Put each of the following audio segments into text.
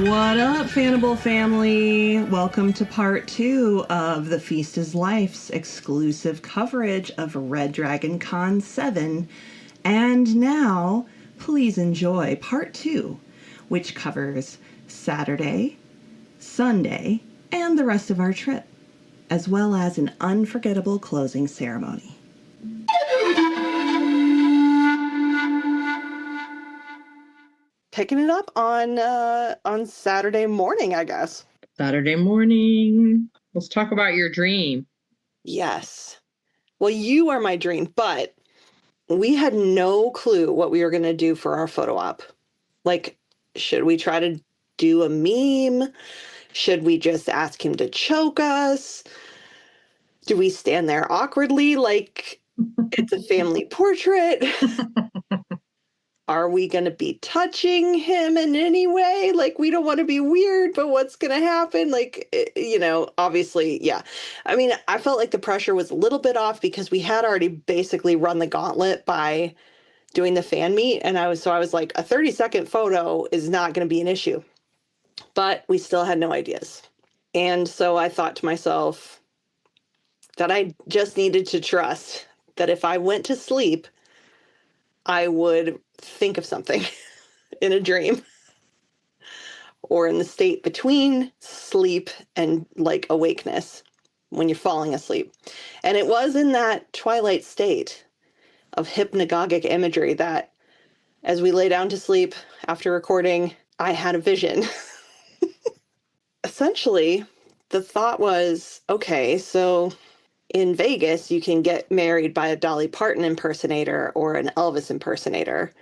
What up, Fannibal family? Welcome to part 2 of the Feast is Life's exclusive coverage of Red Dragon Con 7. And now, please enjoy part 2, which covers Saturday, Sunday, and the rest of our trip, as well as an unforgettable closing ceremony. Picking it up on Saturday morning, I guess. Saturday morning. Let's talk about your dream. Yes. Well, you are my dream, but we had no clue what we were going to do for our photo op. Like, should we try to do a meme? Should we just ask him to choke us? Do we stand there awkwardly like it's a family portrait? Are we going to be touching him in any way? Like, we don't want to be weird, but what's going to happen? Like, you know, obviously, yeah. I mean, I felt like the pressure was a little bit off because we had already basically run the gauntlet by doing the fan meet. And I was like, a 30-second photo is not going to be an issue. But we still had no ideas. And so I thought to myself that I just needed to trust that if I went to sleep, I would think of something in a dream or in the state between sleep and like awakeness when you're falling asleep. And it was in that twilight state of hypnagogic imagery that as we lay down to sleep after recording, I had a vision. Essentially, the thought was, okay, so in Vegas, you can get married by a Dolly Parton impersonator or an Elvis impersonator.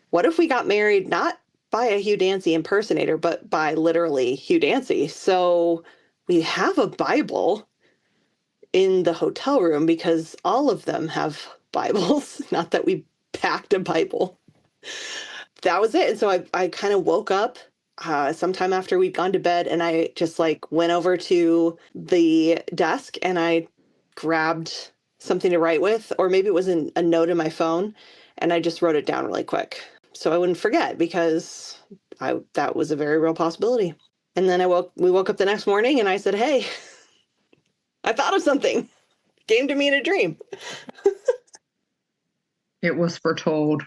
What if we got married not by a Hugh Dancy impersonator, but by literally Hugh Dancy? So we have a Bible in the hotel room because all of them have Bibles. Not that we packed a Bible. That was it. And so I kind of woke up sometime after we'd gone to bed, and I just like went over to the desk and I grabbed something to write with, or maybe it was a note in my phone, and I just wrote it down really quick so I wouldn't forget, because that was a very real possibility. And then we woke up the next morning and I said, hey, I thought of something. Came to me in a dream. It was foretold.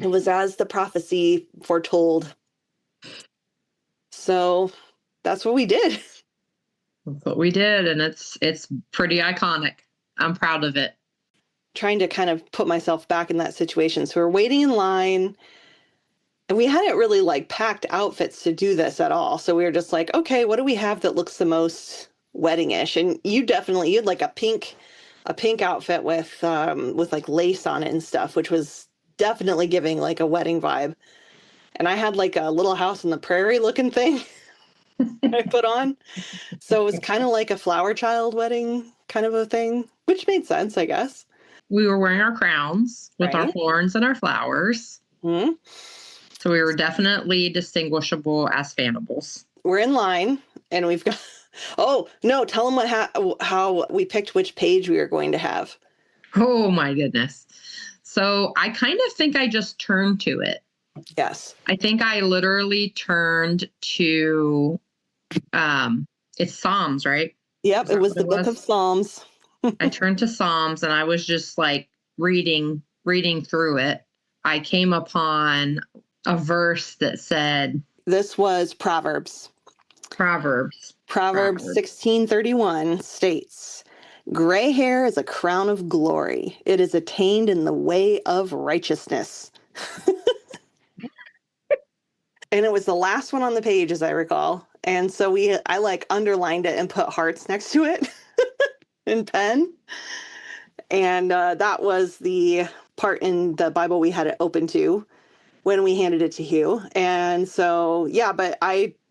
It was as the prophecy foretold. So that's what we did. That's what we did, and it's pretty iconic. I'm proud of it. Trying to kind of put myself back in that situation. So we're waiting in line, and we hadn't really like packed outfits to do this at all. So we were just like, okay, what do we have that looks the most wedding-ish? And you had like a pink outfit with like lace on it and stuff, which was definitely giving like a wedding vibe. And I had like a Little House on the Prairie looking thing I put on. So it was kind of like a flower child wedding kind of a thing, which made sense, I guess. We were wearing our crowns with our horns and our flowers. Mm-hmm. So we were definitely distinguishable as fannibals. We're in line, and we've got... Oh, no, tell them how we picked which page we were going to have. Oh, my goodness. So I kind of think I just turned to it. Yes. I think I literally turned to... it's Psalms, right? Yep, it was the book of Psalms. I turned to Psalms, and I was just like reading through it. I came upon a verse that said... This was Proverbs. Proverbs 16:31 states, "Gray hair is a crown of glory. It is attained in the way of righteousness." And it was the last one on the page, as I recall. And so I like underlined it and put hearts next to it in pen. And that was the part in the Bible we had it open to when we handed it to Hugh. And so, yeah, but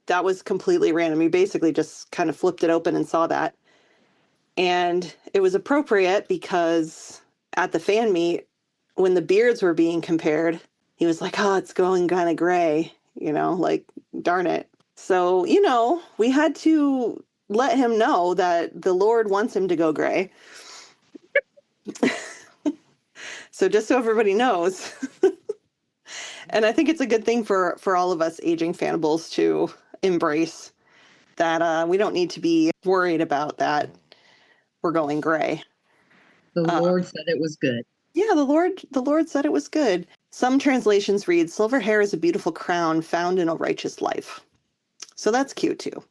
that was completely random. We basically just kind of flipped it open and saw that. And it was appropriate because at the fan meet, when the beards were being compared, he was like, oh, it's going kind of gray, like, darn it. So, we had to let him know that the Lord wants him to go gray. So just so everybody knows. And I think it's a good thing for all of us aging fannibals to embrace that we don't need to be worried about that we're going gray. The Lord said it was good. Yeah, the Lord said it was good. Some translations read, "Silver hair is a beautiful crown found in a righteous life." So that's cute too.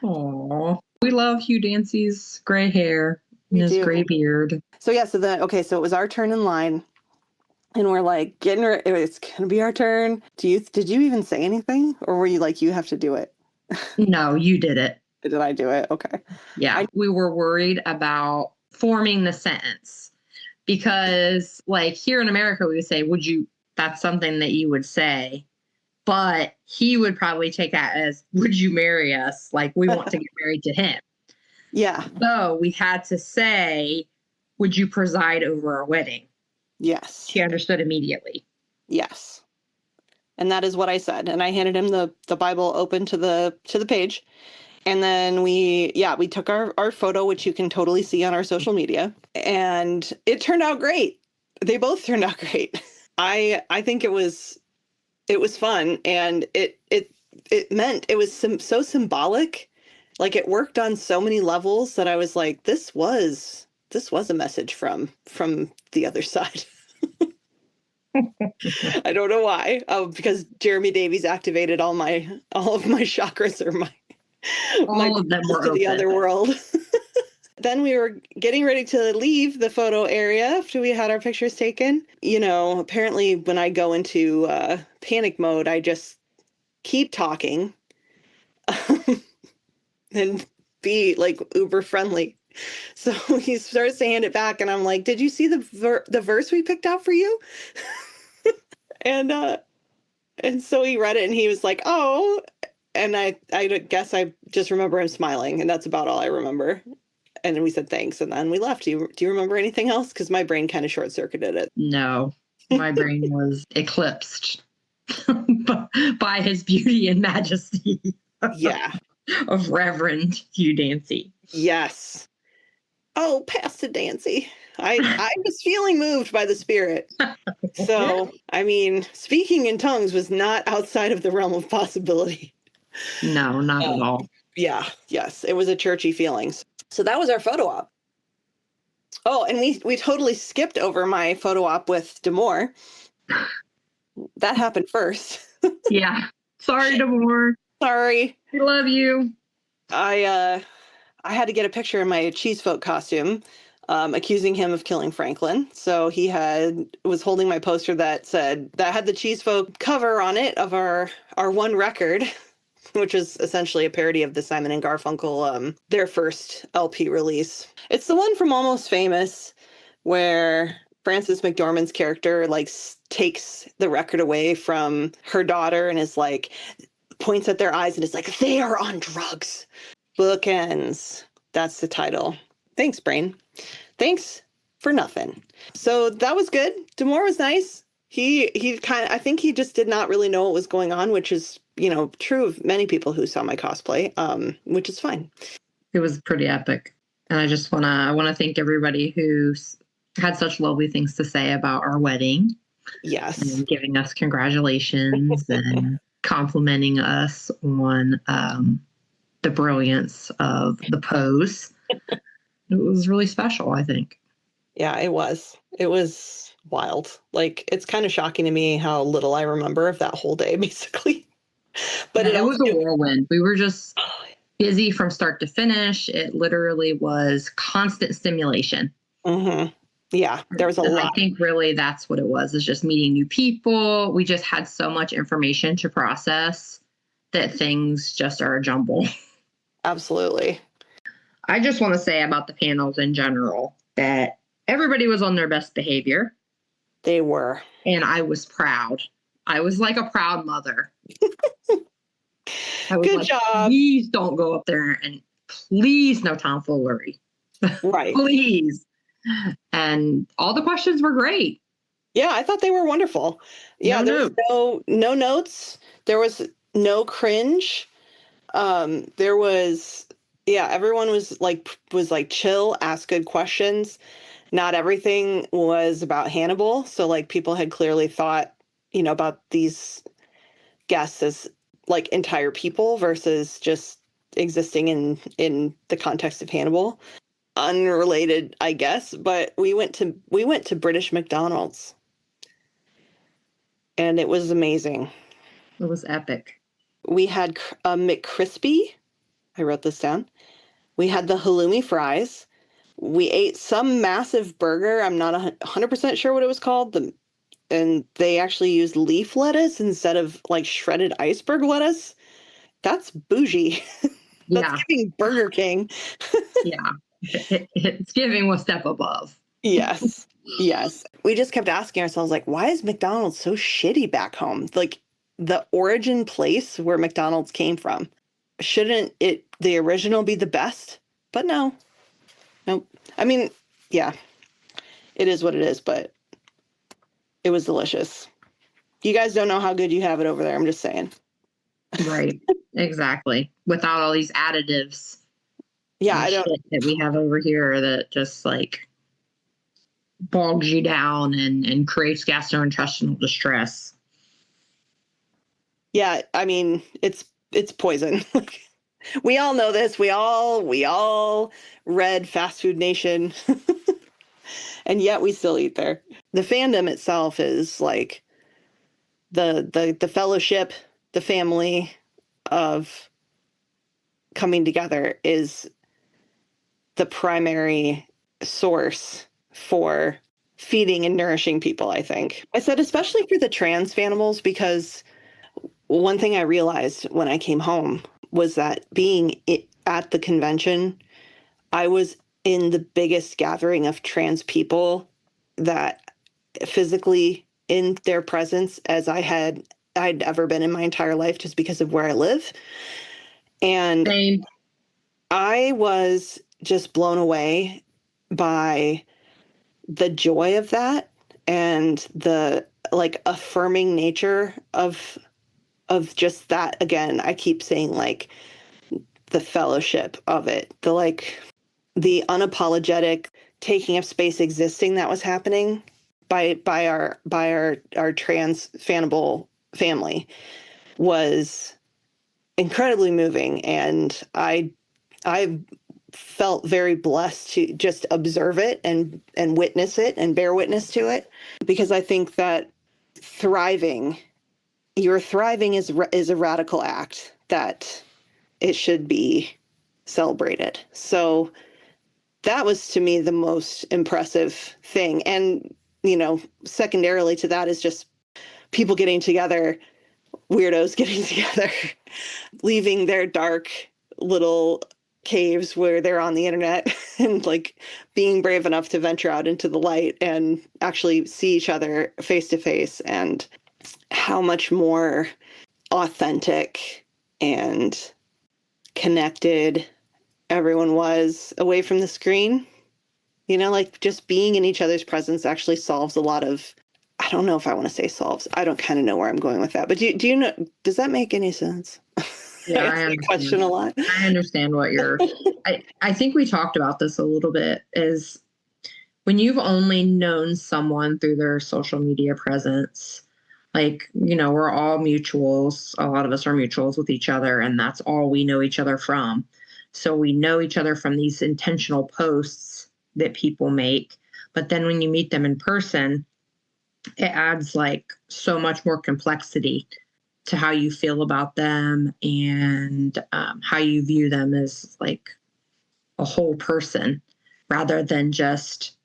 Aww. We love Hugh Dancy's gray hair and his gray beard. So yeah, so it was our turn in line. And we're like it's gonna be our turn. Did you even say anything? Or were you like, you have to do it? No, you did it. Did I do it? Okay. Yeah. We were worried about forming the sentence because like here in America, we would say, that's something that you would say. But he would probably take that as, would you marry us? Like we want to get married to him. Yeah. So we had to say, would you preside over our wedding? Yes. She understood immediately. Yes. And that is what I said. And I handed him the Bible open to the page. And then we took our photo, which you can totally see on our social media. And it turned out great. They both turned out great. I think it was fun. And it meant it was so symbolic. Like it worked on so many levels that I was like, this was a message from the other side. I don't know why. Oh, because Jeremy Davies activated all of my chakras, or my of them were to the open. other world. Then we were getting ready to leave the photo area after we had our pictures taken. Apparently when I go into panic mode, I just keep talking and be like uber friendly. So he starts to hand it back, and I'm like, "Did you see the verse we picked out for you?" And so he read it, and he was like, "Oh," and I guess I just remember him smiling, and that's about all I remember. And then we said thanks, and then we left. Do you remember anything else? Because my brain kind of short circuited it. No, my brain was eclipsed by his beauty and majesty. Yeah, of Reverend Hugh Dancy. Yes. Oh, Pastor Dancy. I was feeling moved by the Spirit. So, I mean, speaking in tongues was not outside of the realm of possibility. No, not at all. Yeah, yes. It was a churchy feeling. So that was our photo op. Oh, and we totally skipped over my photo op with Damore. That happened first. Yeah. Sorry, Damore. Sorry. We love you. I had to get a picture in my cheese folk costume, accusing him of killing Franklin. So he was holding my poster that had the cheese folk cover on it of our one record, which is essentially a parody of the Simon and Garfunkel, their first LP release. It's the one from Almost Famous where Frances McDormand's character like takes the record away from her daughter and is like, points at their eyes and is like, "They are on drugs." Bookends. That's the title. Thanks, brain. Thanks for nothing. So that was good. Damore was nice. He I think he just did not really know what was going on, which is, true of many people who saw my cosplay, which is fine. It was pretty epic. And I want to thank everybody who's had such lovely things to say about our wedding. Yes. And giving us congratulations and complimenting us on the brilliance of the pose. It was really special, I think. Yeah, it was. It was wild. Like, it's kind of shocking to me how little I remember of that whole day, basically. But it was a whirlwind. We were just busy from start to finish. It literally was constant stimulation. Mm-hmm. Yeah, there was a lot. I think really that's what it was, is just meeting new people. We just had so much information to process that things just are a jumble. Absolutely. I just want to say about the panels in general that everybody was on their best behavior. They were. And I was proud. I was like a proud mother. Good job. Please don't go up there, and please no tomfoolery. Right. Please. And all the questions were great. Yeah, I thought they were wonderful. Yeah, there was no notes. There was no cringe. There was, everyone was like chill, ask good questions. Not everything was about Hannibal. So like people had clearly thought about these guests as like entire people versus just existing in the context of Hannibal. Unrelated, I guess, but we went to British McDonald's, and it was amazing. It was epic. We had a McCrispy. I wrote this down. We had the halloumi fries. We ate some massive burger. I'm not 100% sure what it was called. And they actually used leaf lettuce instead of like shredded iceberg lettuce. That's bougie. That's Yeah. giving Burger King. Yeah. It's giving a step above. Yes. Yes. We just kept asking ourselves, like, why is McDonald's so shitty back home? Like, the origin place where McDonald's came from. Shouldn't the original be the best? But no. Nope. I mean, yeah, it is what it is, but it was delicious. You guys don't know how good you have it over there. I'm just saying. Right. Exactly. Without all these additives. Yeah, I don't. Shit that we have over here that just like bogs you down and creates gastrointestinal distress. Yeah, I mean, it's poison. We all know this. We all read Fast Food Nation, and yet we still eat there. The fandom itself is like the fellowship, the family of coming together is the primary source for feeding and nourishing people, I think. I said especially for the trans fannibals, because one thing I realized when I came home was that being at the convention, I was in the biggest gathering of trans people that physically in their presence as I'd ever been in my entire life, just because of where I live. And Same. I was just blown away by the joy of that and the like affirming nature of just that. Again, I keep saying like the fellowship of it, the unapologetic taking up space existing that was happening by our trans fannibal family was incredibly moving, and I felt very blessed to just observe it and witness it and bear witness to it, because I think that your thriving is a radical act that it should be celebrated. So that was to me the most impressive thing. And, secondarily to that is just people getting together, weirdos getting together, leaving their dark little caves where they're on the internet and like being brave enough to venture out into the light and actually see each other face to face, and how much more authentic and connected everyone was away from the screen. Like just being in each other's presence actually solves a lot of, I don't know if I want to say solves. I don't kind of know where I'm going with that. But do you know, does that make any sense? Yeah, I ask that question a lot. I understand what I think we talked about this a little bit, is when you've only known someone through their social media presence, like, we're all mutuals. A lot of us are mutuals with each other, and that's all we know each other from. So we know each other from these intentional posts that people make. But then when you meet them in person, it adds like so much more complexity to how you feel about them and how you view them as like a whole person, rather than just,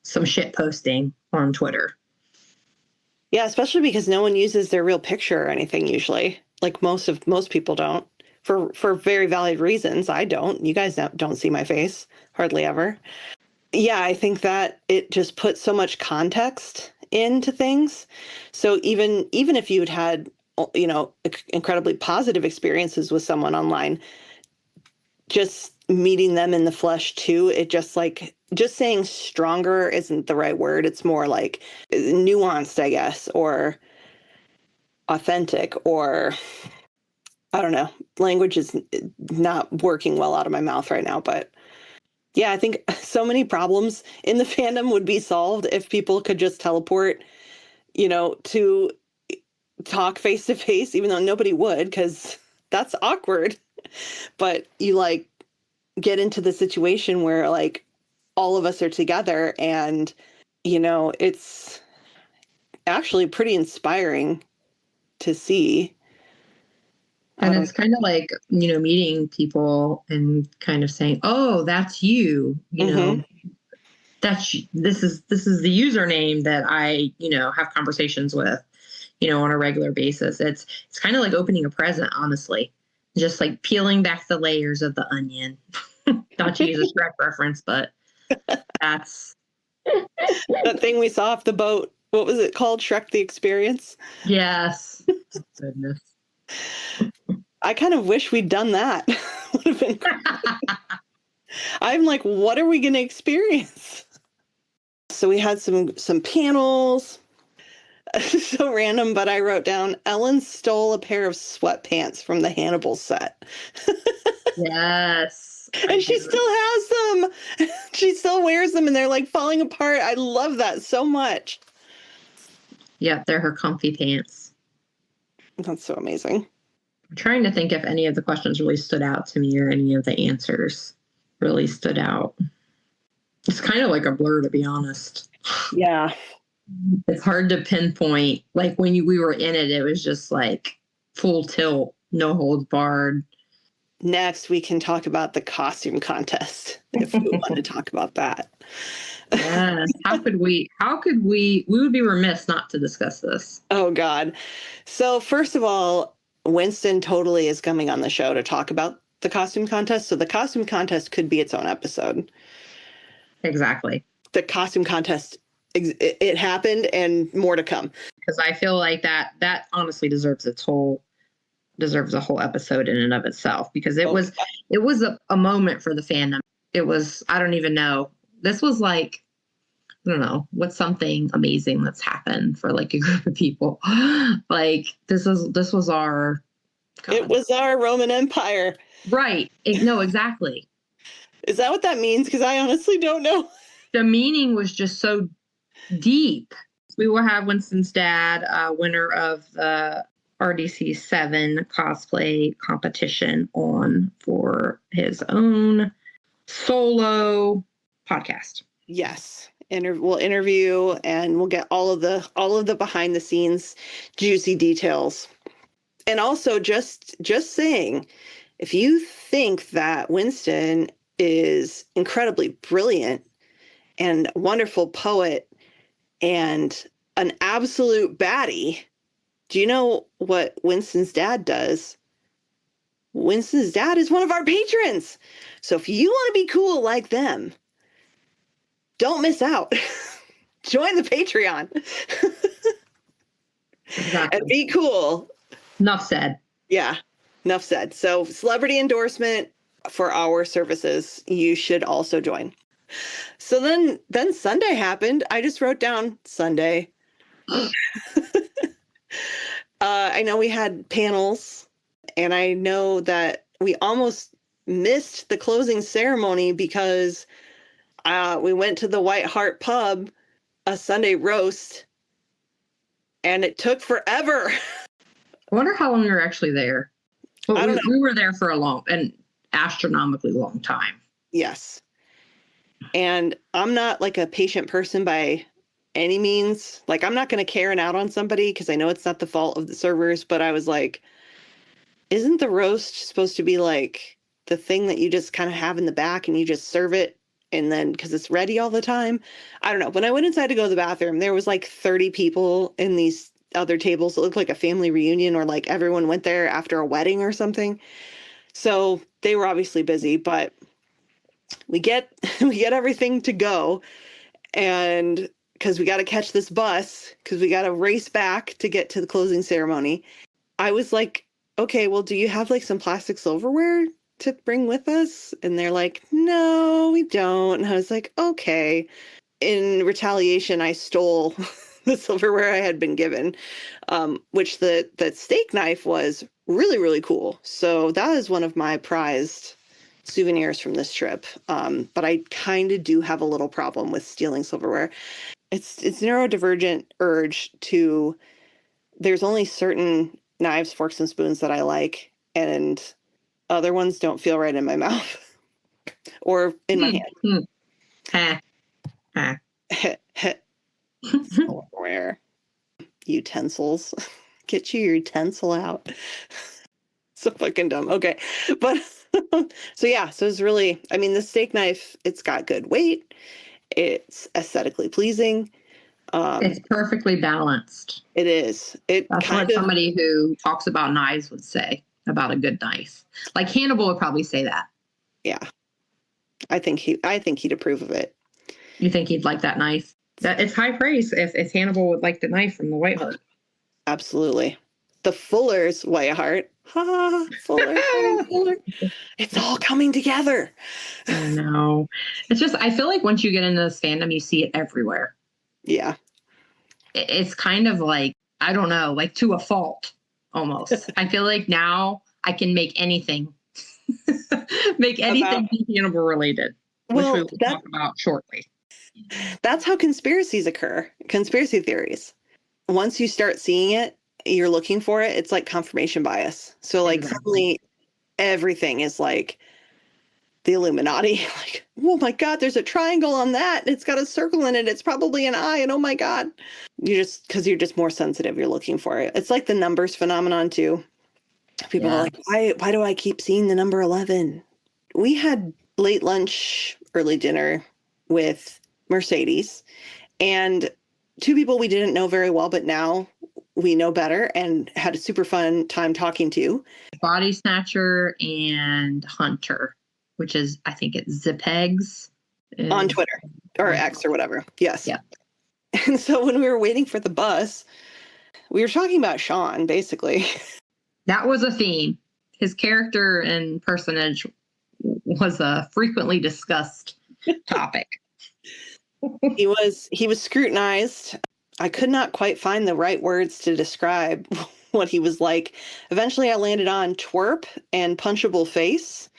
some shit posting on Twitter. Yeah, especially because no one uses their real picture or anything usually. Like most people don't, for very valid reasons. I don't. You guys don't see my face hardly ever. Yeah, I think that it just puts so much context into things. So even if you'd had, incredibly positive experiences with someone online, just meeting them in the flesh too, it just saying stronger isn't the right word. It's more like nuanced, I guess, or authentic, or I don't know. Language is not working well out of my mouth right now, but yeah, I think so many problems in the fandom would be solved if people could just teleport to talk face to face, even though nobody would, because that's awkward. But you like get into the situation where like all of us are together, and it's actually pretty inspiring to see. And it's kind of like, meeting people and kind of saying, "Oh, that's you," this is the username that I, have conversations with, on a regular basis. It's kind of like opening a present, honestly. Just like peeling back the layers of the onion. Not to use a Shrek reference, but that's that thing we saw off the boat. What was it called? Shrek the Experience? Yes. Goodness. I kind of wish we'd done that. Would have been I'm like, what are we going to experience? So we had some panels. So random, but I wrote down Ellen stole a pair of sweatpants from the Hannibal set. Yes. And she still has them. She still wears them, and they're like falling apart. I love that so much. Yep, they're her comfy pants. That's so amazing. I'm trying to think if any of the questions really stood out to me or any of the answers really stood out. It's kind of like a blur, to be honest. Yeah. It's hard to pinpoint. Like when we were in it, it was just like full tilt, no holds barred. Next, we can talk about the costume contest if we want to talk about that. Yes. How could we would be remiss not to discuss this. Oh, God. So first of all, Winston totally is coming on the show to talk about the costume contest. So the costume contest could be its own episode. Exactly. The costume contest, it happened, and more to come. Because I feel like that honestly deserves a whole episode in and of itself, because it was a moment for the fandom. It was, I don't even know. This was like, I don't know, what's something amazing that's happened for like a group of people. Like this was our God. It was our Roman Empire. Right. No, exactly. Is that what that means? Because I honestly don't know. The meaning was just so deep. We will have Winston's dad, winner of the RDC7 cosplay competition, on for his own solo podcast. Yes. We'll interview, and we'll get all of the behind the scenes juicy details. And also just saying, if you think that Winston is incredibly brilliant and a wonderful poet and an absolute baddie, do you know what Winston's dad does? Winston's dad is one of our patrons. So if you want to be cool like them, don't miss out. Join the Patreon. Exactly. And be cool. Enough said. Yeah, enough said. So celebrity endorsement for our services. You should also join. So then Sunday happened. I just wrote down Sunday. I know we had panels, and I know that we almost missed the closing ceremony because we went to the White Hart Pub, a Sunday roast, and it took forever. I wonder how long we were actually there. Well, we were there for an astronomically long time. Yes. And I'm not like a patient person by any means. Like, I'm not going to Karen out on somebody because I know it's not the fault of the servers, but I was like, isn't the roast supposed to be like the thing that you just kind of have in the back and you just serve it, and then because it's ready all the time? I don't know. When I went inside to go to the bathroom, there was like 30 people in these other tables. It looked like a family reunion, or like everyone went there after a wedding or something. So they were obviously busy, but we get everything to go, and because we got to catch this bus, because we got to race back to get to the closing ceremony. I was like, okay, well, do you have like some plastic silverware to bring with us? And they're like, no, we don't. And I was like, okay. In retaliation, I stole the silverware I had been given, which the steak knife was really, really cool. So that is one of my prized souvenirs from this trip. But I kind of do have a little problem with stealing silverware. It's neurodivergent urge to, there's only certain knives, forks, and spoons that I like, and other ones don't feel right in my mouth or in my hand. Ha. Ha. Silverware. Utensils. Get your utensil out. So fucking dumb. Okay. But so yeah, so it's really, I mean, the steak knife, it's got good weight. It's aesthetically pleasing. It's perfectly balanced. It is. That's what somebody who talks about knives would say about a good knife. Like Hannibal would probably say that. Yeah. I think he'd approve of it. You think he'd like that knife? That it's high praise if Hannibal would like the knife from the Whiteheart. Absolutely. The Fuller's Whiteheart. Ha, Fuller. Fuller. It's all coming together. I know. It's just, I feel like once you get into this fandom, you see it everywhere. Yeah. It's kind of like, I don't know, like to a fault almost. I feel like now I can make anything be Hannibal related, which we will talk about shortly. That's how conspiracies occur, conspiracy theories. Once you start seeing it, you're looking for it, it's like confirmation bias. So like suddenly everything is like the Illuminati. Like, oh my God, there's a triangle on that. It's got a circle in it. It's probably an eye. And oh my God. Because you're just more sensitive. You're looking for it. It's like the numbers phenomenon too. People are like, why do I keep seeing the number 11? We had late lunch, early dinner with Mercedes and two people we didn't know very well, but now we know better and had a super fun time talking to. Body Snatcher and Hunter, which is, I think it's Zipegs. On Twitter or X or whatever. Yes. Yeah. And so when we were waiting for the bus, we were talking about Sean, basically. That was a theme. His character and personage was a frequently discussed topic. He was scrutinized. I could not quite find the right words to describe what he was like. Eventually I landed on twerp and punchable face.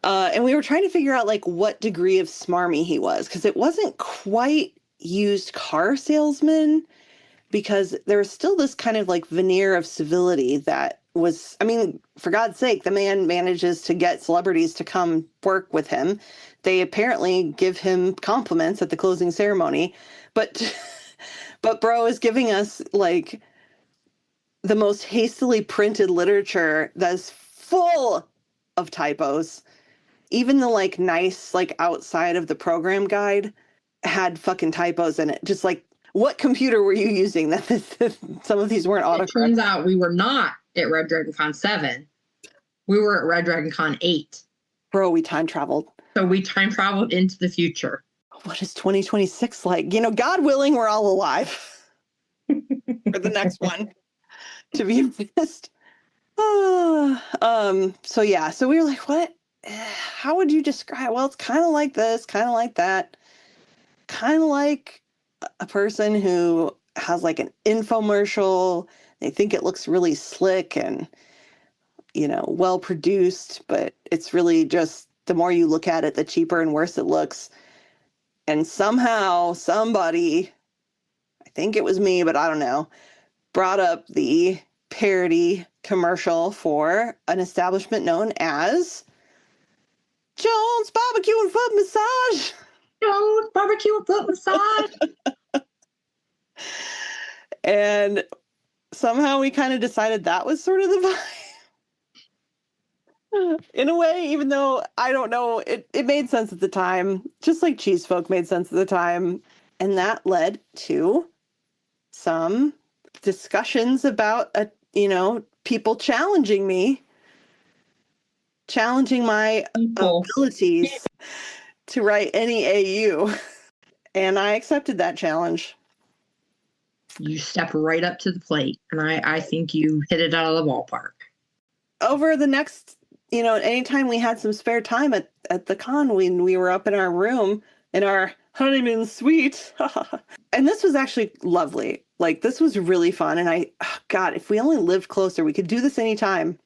And we were trying to figure out like what degree of smarmy he was, because it wasn't quite used car salesman, because there was still this kind of like veneer of civility that was, I mean, for God's sake, the man manages to get celebrities to come work with him. They apparently give him compliments at the closing ceremony, but bro is giving us like the most hastily printed literature that's full of typos. Even the like nice, like outside of the program guide had fucking typos in it. Just like, what computer were you using that some of these weren't autocorrect? It turns out we were not at Red Dragon Con 7. We were at Red Dragon Con 8. Bro, we time traveled. So we time traveled into the future. What is 2026 like? You know, God willing, we're all alive for the next one to be missed. So yeah, so we were like, what? How would you describe? Well, it's kind of like this, kind of like that, kind of like a person who has like an infomercial. They think it looks really slick and, you know, well produced, but it's really just, the more you look at it, the cheaper and worse it looks. And somehow somebody, I think it was me, but I don't know, brought up the parody commercial for an establishment known as Jones Barbecue and Foot Massage. Jones Barbecue and Foot Massage. And somehow we kind of decided that was sort of the vibe. In a way, even though I don't know, it made sense at the time, just like Cheese Folk made sense at the time. And that led to some discussions about, people challenging me, challenging my abilities to write any AU. And I accepted that challenge. You stepped right up to the plate, and I think you hit it out of the ballpark. Over the next, anytime we had some spare time at the con, when we were up in our room, in our honeymoon suite. And this was actually lovely. Like, this was really fun. And God, if we only lived closer, we could do this anytime.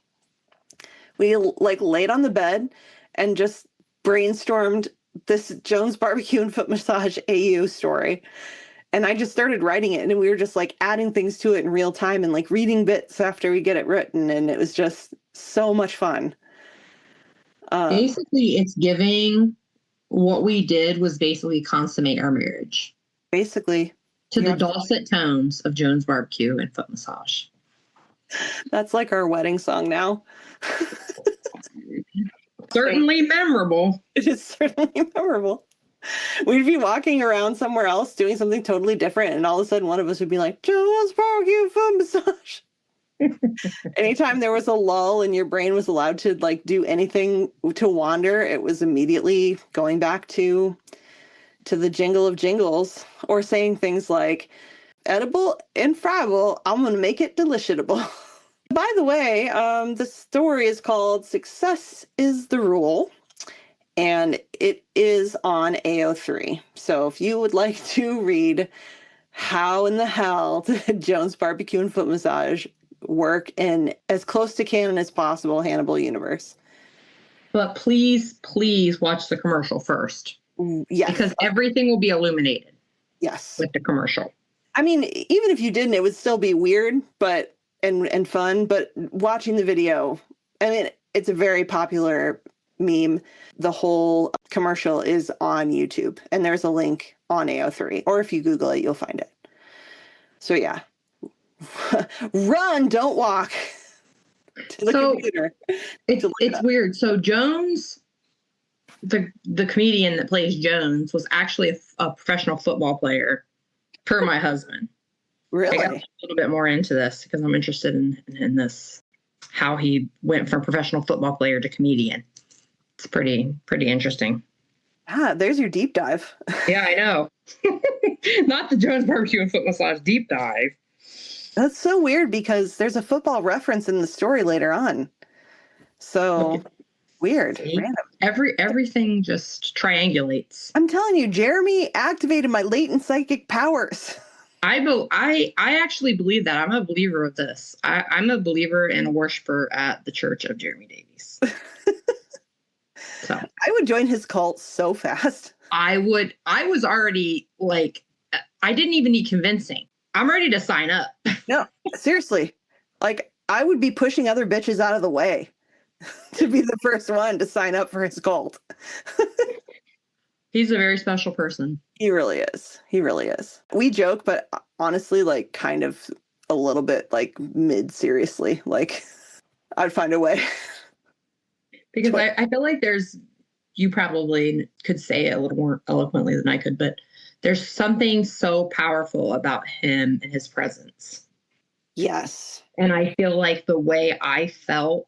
We like laid on the bed and just brainstormed this Jones Barbecue and Foot Massage AU story. And I just started writing it, and we were just like adding things to it in real time and like reading bits after we get it written. And it was just so much fun. Basically, it's giving what we did was basically consummate our marriage. Basically. To the dulcet tones of Jones Barbecue and Foot Massage. That's like our wedding song now. Certainly memorable. It is certainly memorable. We'd be walking around somewhere else doing something totally different, and all of a sudden one of us would be like, Jones Barbecue Foot Massage. Anytime there was a lull and your brain was allowed to like do anything to wander, it was immediately going back to the jingle of jingles, or saying things like, edible and friable, I'm going to make it delishitable. By the way, the story is called Success is the Rule, and it is on AO3. So if you would like to read how in the hell did Jones Barbecue and Foot Massage work in as close to canon as possible Hannibal universe. But please watch the commercial first. Yes. Because everything will be illuminated. Yes. With the commercial. I mean, even if you didn't, it would still be weird, but and fun. But watching the video, I mean, it's a very popular meme. The whole commercial is on YouTube, and there's a link on AO3, or if you Google it, you'll find it. So yeah, run, don't walk. To the computer. It's weird. So Jones, the comedian that plays Jones, was actually a professional football player, per my husband. Really? I got a little bit more into this because I'm interested in this, how he went from professional football player to comedian. It's pretty interesting. Ah, there's your deep dive. Yeah, I know. Not the Jones Barbecue and Foot Massage deep dive. That's so weird because there's a football reference in the story later on. So weird. Random. Everything just triangulates. I'm telling you, Jeremy activated my latent psychic powers. I actually believe that. I'm a believer of this. I'm a believer and a worshiper at the Church of Jeremy Davies. So I would join his cult so fast. I was already like, I didn't even need convincing. I'm ready to sign up. No, seriously. Like, I would be pushing other bitches out of the way to be the first one to sign up for his cult. He's a very special person. He really is. He really is. We joke, but honestly, like, kind of a little bit, like, mid-seriously. Like, I'd find a way. Because I feel like you probably could say it a little more eloquently than I could, but there's something so powerful about him and his presence. Yes. And I feel like the way I felt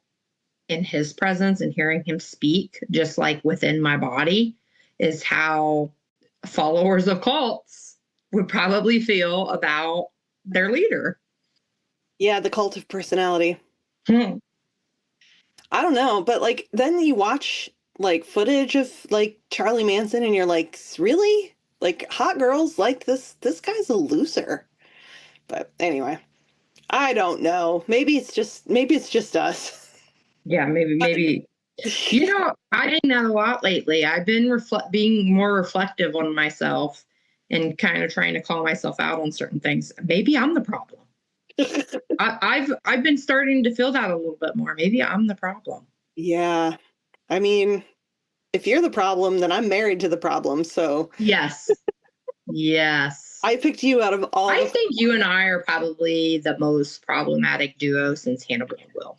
in his presence and hearing him speak, just like within my body, is how followers of cults would probably feel about their leader. Yeah, the cult of personality. I don't know, but like then you watch like footage of like Charlie Manson and you're like, really? Like hot girls like this guy's a loser. But anyway, I don't know. Maybe it's just us. Yeah, maybe. You know, I think that a lot lately. I've been being more reflective on myself and kind of trying to call myself out on certain things. Maybe I'm the problem. I've been starting to feel that a little bit more. Maybe I'm the problem. Yeah. I mean, if you're the problem, then I'm married to the problem. So yes. Yes. I picked you out of all. I think you and I are probably the most problematic duo since Hannibal and Will.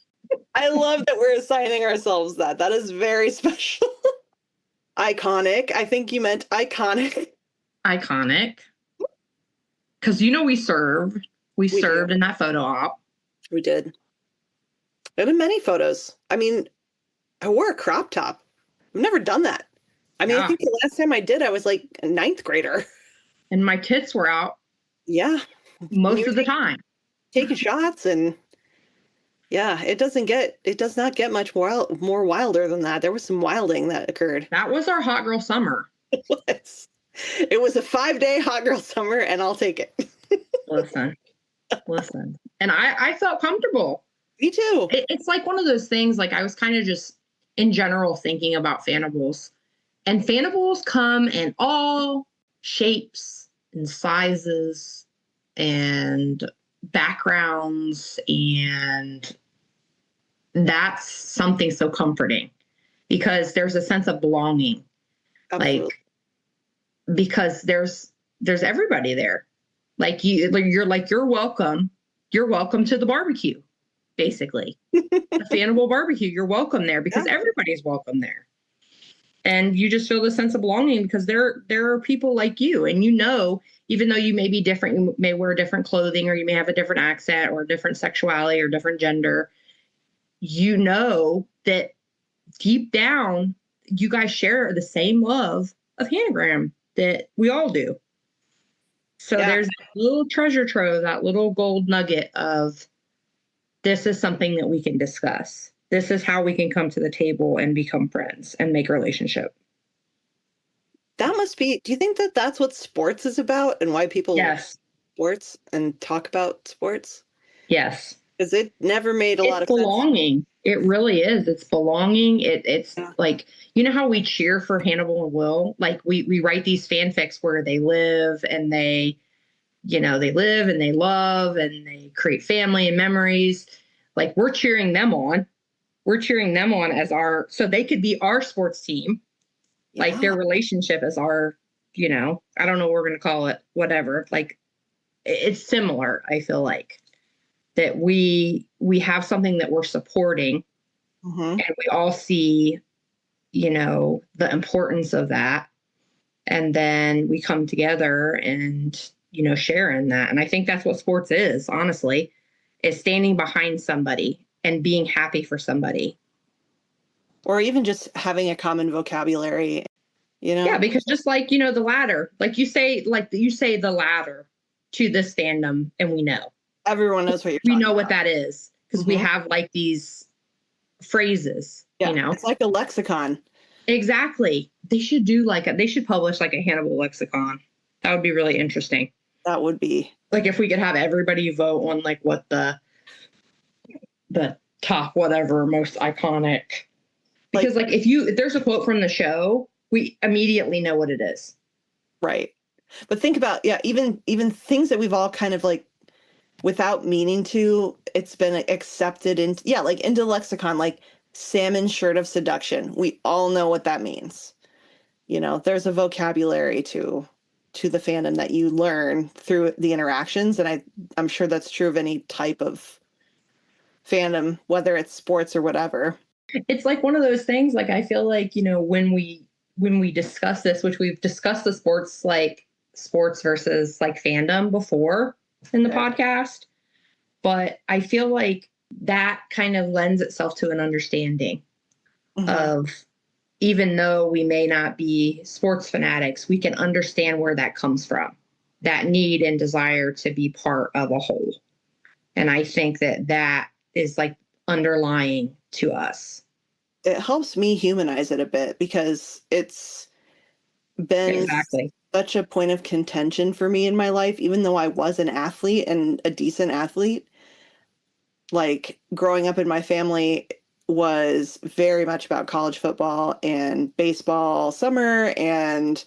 I love that we're assigning ourselves that. That is very special. Iconic. I think you meant iconic. Iconic. Because we served. We served in that photo op. We did. There have been many photos. I mean, I wore a crop top. I've never done that. I mean, I think the last time I did, I was like a 9th grader. And my tits were out. Yeah. Most of the time. Taking shots and yeah, it does not get much more wilder than that. There was some wilding that occurred. That was our hot girl summer. It was a 5-day hot girl summer and I'll take it. Listen. And I felt comfortable. Me too. It's like one of those things, like I was kind of just in general thinking about fannibals And fannibals come in all shapes and sizes and backgrounds, and that's something so comforting because there's a sense of belonging. Absolutely. Like, because there's everybody there. Like you're welcome. You're welcome to the barbecue, basically. The Fannibal barbecue, you're welcome there because everybody's welcome there. And you just feel the sense of belonging because there are people like you, and even though you may be different, you may wear different clothing, or you may have a different accent or different sexuality or different gender, that deep down you guys share the same love of Hannigram that we all do. So there's a little treasure trove, that little gold nugget of, this is something that we can discuss. This is how we can come to the table and become friends and make a relationship. That must be, do you think that that's what sports is about and why people Yes. sports and talk about sports? Yes. Because it never made a lot of belonging. sense. It really is. It's belonging. It's like, you know how we cheer for Hannibal and Will? Like we write these fanfics where they live and they live and they love and they create family and memories. Like we're cheering them on. We're cheering them on so they could be our sports team. Yeah. Like their relationship is our, I don't know what we're going to call it, whatever. Like it's similar, I feel like. That we have something that we're supporting, and we all see, the importance of that. And then we come together and, share in that. And I think that's what sports is, honestly, is standing behind somebody and being happy for somebody. Or even just having a common vocabulary, Yeah, because just like, the ladder, like you say the ladder to this fandom, and we know. Everyone knows what you're talking about. We know what that is because we have like these phrases, It's like a lexicon. Exactly. They should publish like a Hannibal lexicon. That would be really interesting. That would be. Like if we could have everybody vote on like what the top whatever most iconic. Because like if there's a quote from the show, we immediately know what it is. Right. But think about, even things that we've all kind of like, without meaning to, it's been accepted into lexicon, like salmon shirt of seduction. We all know what that means. There's a vocabulary to the fandom that you learn through the interactions. And I'm sure that's true of any type of fandom, whether it's sports or whatever. It's like one of those things, like I feel like, when we discuss this, which we've discussed the sports versus like fandom before in the podcast, but I feel like that kind of lends itself to an understanding of, even though we may not be sports fanatics, we can understand where that comes from, that need and desire to be part of a whole. And I think that is like underlying to us. It helps me humanize it a bit because it's been such a point of contention for me in my life, even though I was an athlete and a decent athlete. Like growing up in my family was very much about college football and baseball summer and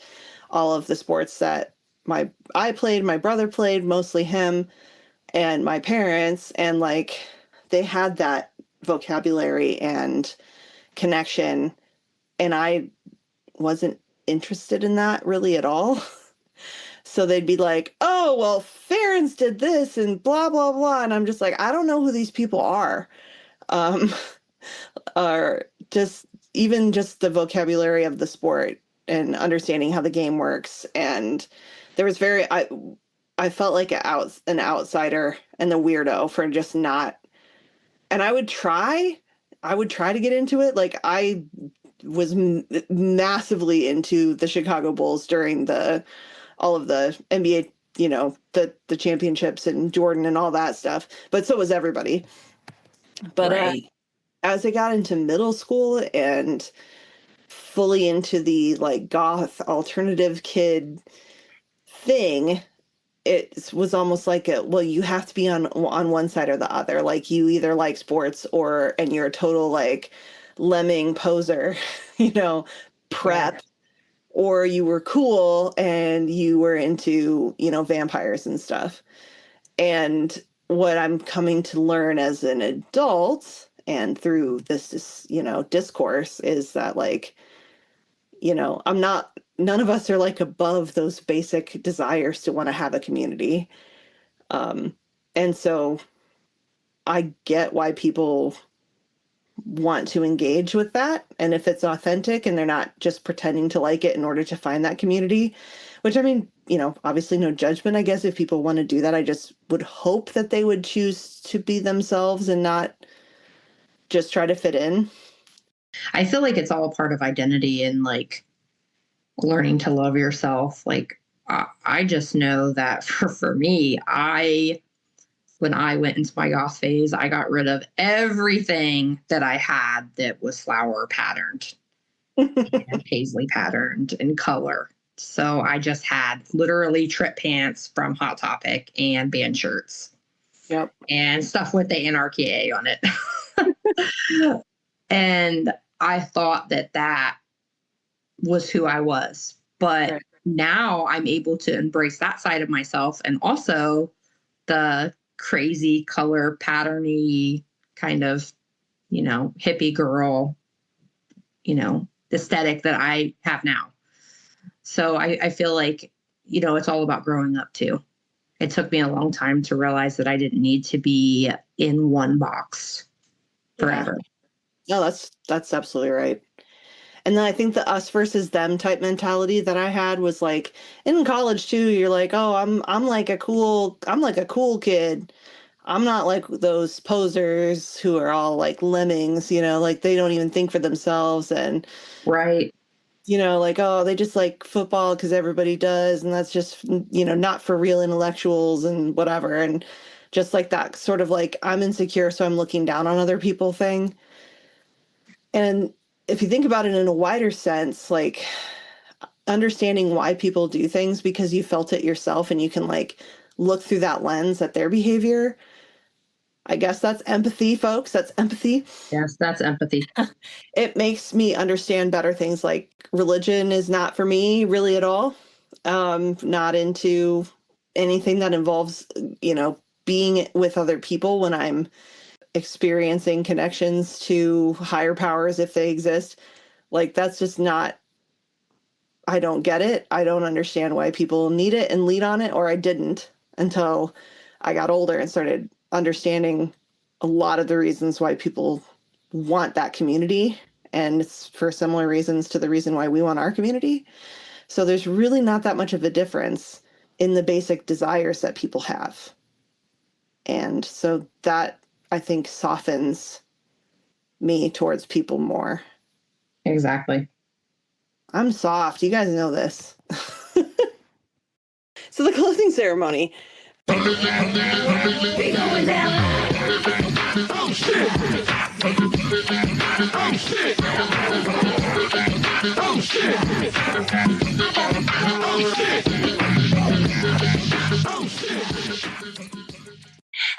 all of the sports that I played, my brother played, mostly him, and my parents, and like they had that vocabulary and connection, and I wasn't interested in that really at all. So they'd be like, oh, well, Farron's did this and blah, blah, blah. And I'm just like, I don't know who these people are. Or just the vocabulary of the sport and understanding how the game works. And there was I felt like an outsider and the weirdo for just not. And I would try to get into it. Like I was massively into the Chicago Bulls during all of the NBA, the championships and Jordan and all that stuff. But so was everybody. But as I got into middle school and fully into the like goth alternative kid thing, it was almost like you have to be on one side or the other. Like you either like sports and you're a total like lemming poser, prep. or you were cool and you were into, vampires and stuff. And what I'm coming to learn as an adult and through this, discourse is that, like, none of us are like above those basic desires to want to have a community. And so I get why people want to engage with that. And if it's authentic and they're not just pretending to like it in order to find that community, which, I mean, obviously no judgment, I guess, if people want to do that. I just would hope that they would choose to be themselves and not just try to fit in. I feel like it's all part of identity and like learning to love yourself. Like I just know that for me, when I went into my goth phase, I got rid of everything that I had that was flower patterned and paisley patterned in color. So I just had literally trip pants from Hot Topic and band shirts. Yep. And stuff with the NRKA on it. And I thought that was who I was. But right. Now I'm able to embrace that side of myself, and also the crazy color patterny kind of, hippie girl, aesthetic that I have now. So I feel like, it's all about growing up too. It took me a long time to realize that I didn't need to be in one box forever. Yeah. No, that's absolutely right. And then I think the us versus them type mentality that I had was like in college too. You're like, oh, I'm like a cool kid. I'm not like those posers who are all like lemmings, like they don't even think for themselves. And right. Like, oh, they just like football because everybody does. And that's just, not for real intellectuals and whatever. And just like that sort of like, I'm insecure, so I'm looking down on other people thing. And if you think about it in a wider sense, like understanding why people do things because you felt it yourself and you can like look through that lens at their behavior. I guess that's empathy, folks. That's empathy. Yes, that's empathy. It makes me understand better things like religion is not for me really at all. Not into anything that involves, being with other people when I'm experiencing connections to higher powers if they exist. Like that's just not, I don't get it. I don't understand why people need it and lead on it, or I didn't until I got older and started understanding a lot of the reasons why people want that community. And it's for similar reasons to the reason why we want our community. So there's really not that much of a difference in the basic desires that people have. And so that, I think, softens me towards people more. Exactly. I'm soft. You guys know this. So the closing ceremony.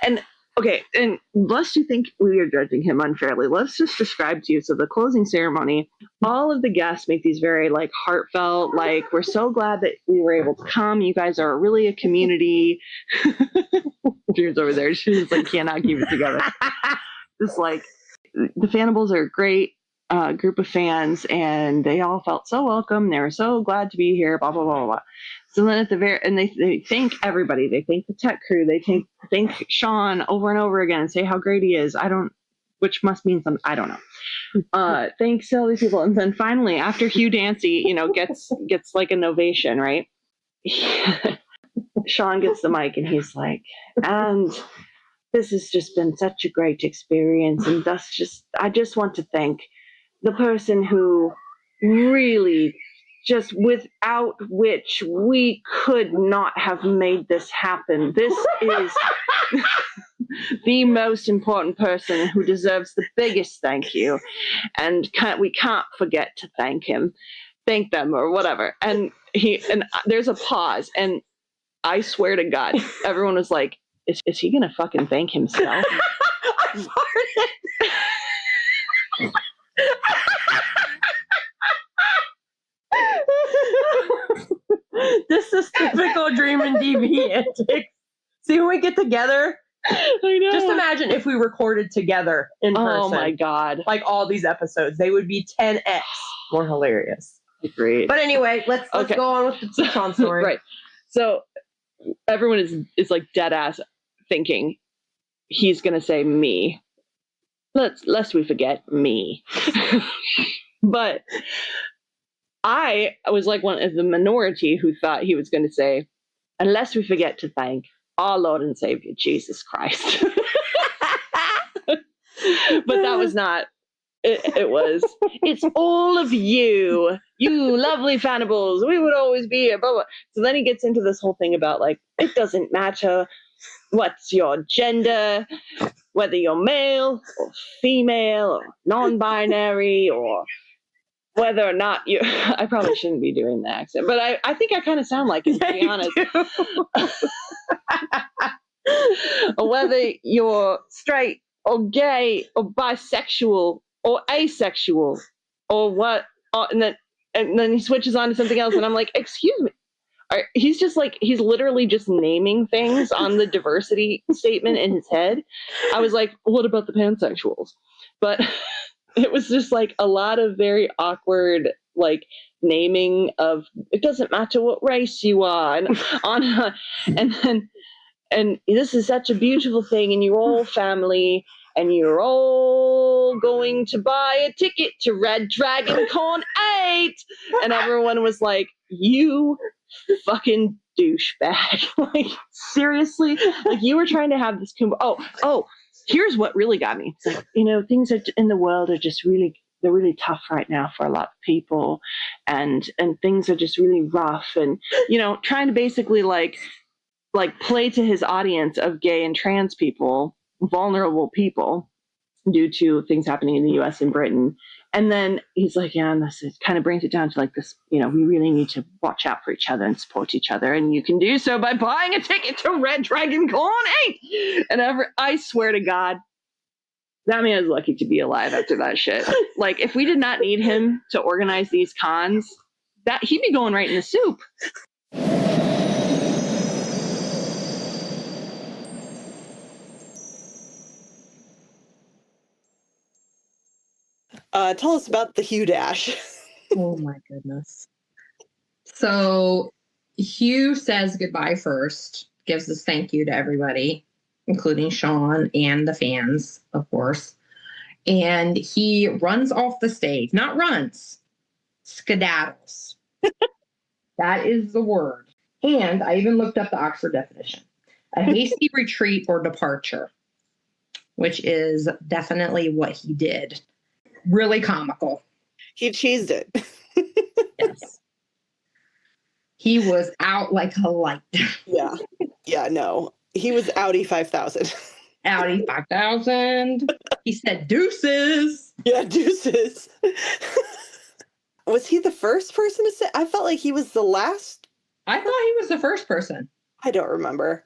And okay, and lest you think we are judging him unfairly, let's just describe to you. So the closing ceremony, all of the guests make these very like heartfelt, like, we're so glad that we were able to come. You guys are really a community. Dream's over there. She's like, cannot keep it together. Just like, the Fannibals are a great group of fans, and they all felt so welcome. They were so glad to be here, blah, blah, blah, blah, blah. So then at the very, and they thank everybody. They thank the tech crew. They thank Sean over and over again and say how great he is. Which must mean something. I don't know. Thanks to all these people. And then finally, after Hugh Dancy, gets like an ovation, right? Sean gets the mic and he's like, and this has just been such a great experience. And I just want to thank the person who really, just without which we could not have made this happen. This is the most important person who deserves the biggest thank you. And we can't forget to thank them or whatever. And there's a pause. And I swear to God, everyone was like, is he going to fucking thank himself? I farted. This is typical Dream and DV antics. See, when we get together, I know. just imagine if we recorded together in person. Oh my God. Like all these episodes, they would be 10x more hilarious. Great. But anyway, let's go on with the Tucson story. Right. So everyone is like dead ass thinking he's gonna say me. Lest we forget me. But I was like one of the minority who thought he was gonna say, unless we forget to thank our Lord and Savior Jesus Christ. But that was not. It was. It's all of you lovely fannibals. We would always be here. Blah, blah. So then he gets into this whole thing about like it doesn't matter what's your gender, whether you're male or female or non-binary or whether or not you. I probably shouldn't be doing the accent, but I think I kind of sound like it, to be honest. Or whether you're straight or gay or bisexual or asexual or what, and then he switches on to something else, and I'm like, excuse me. He's just like, he's literally just naming things on the diversity statement in his head. I was like, what about the pansexuals? But it was just like a lot of very awkward, like, naming of, it doesn't matter what race you are, and this is such a beautiful thing, and you're all family, and you're all going to buy a ticket to Red Dragon Con 8. And everyone was like, you fucking douchebag. Like, seriously? Like, you were trying to have this Oh, here's what really got me. It's like, things in the world are just they're really tough right now for a lot of people, and things are just really rough, and, trying to basically like play to his audience of gay and trans people, vulnerable people, due to things happening in the US and Britain. And then he's like, yeah, and this kind of brings it down to like this, we really need to watch out for each other and support each other. And you can do so by buying a ticket to Red Dragon Con 8. And I swear to God, that man is lucky to be alive after that shit. Like, if we did not need him to organize these cons, that he'd be going right in the soup. Tell us about the Hugh Dash. Oh my goodness. So Hugh says goodbye first, gives his thank you to everybody, including Sean and the fans, of course. And he runs off the stage. Not runs, skedaddles. That is the word. And I even looked up the Oxford definition. A hasty retreat or departure, which is definitely what he did. Really comical. He cheesed it. Yes. He was out like a light. Yeah. Yeah, no. He was Audi 5000. Audi 5000. He said deuces. Yeah, deuces. Was he the first person to say? I felt like he was the last. I thought he was the first person. I don't remember.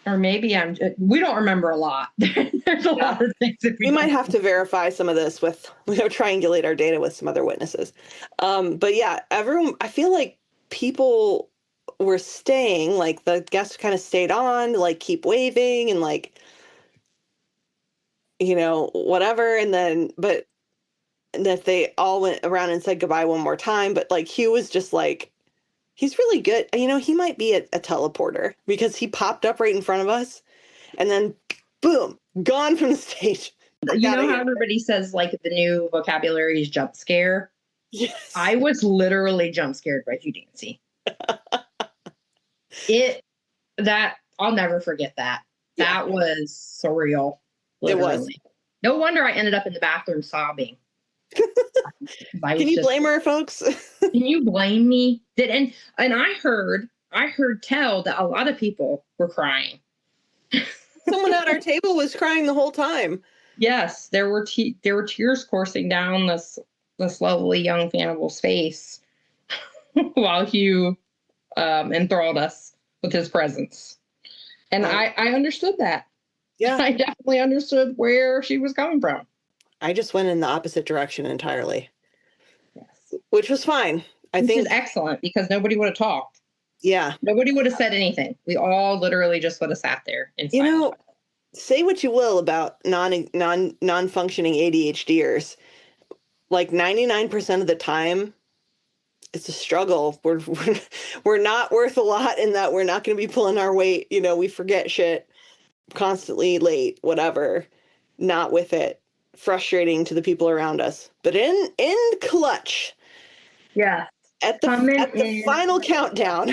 Or maybe we don't remember a lot. There's a lot of things that we might have to verify some of this triangulate our data with some other witnesses. But yeah, everyone, I feel like people were staying, like the guests kind of stayed on, like keep waving and like, whatever. And then if they all went around and said goodbye one more time, but like Hugh was just like, he's really good. He might be a teleporter because he popped up right in front of us and then boom, gone from the stage. You know how everybody says like the new vocabulary is jump scare? Yes. I was literally jump scared by Hugh Dancy. I'll never forget that. That was surreal. Literally. It was. No wonder I ended up in the bathroom sobbing. Can you blame her, folks? Can you blame me? And I heard tell that a lot of people were crying. Someone at our table was crying the whole time. Yes, there were tears coursing down this lovely young fannibal's face while Hugh enthralled us with his presence. And I understood that. Yeah. I definitely understood where she was coming from. I just went in the opposite direction entirely. Yes. Which was fine. I Which think, is excellent because nobody would have talked. yeah. Nobody would have said anything. We all literally just would have sat there in You silence. know, say what you will about non-functioning ADHDers. Like 99% of the time, it's a struggle. We're not worth a lot in that we're not going to be pulling our weight. You know, we forget shit, constantly late, whatever. Not with it. Frustrating to the people around us. But in clutch, Yeah. at the Coming at the in. final countdown,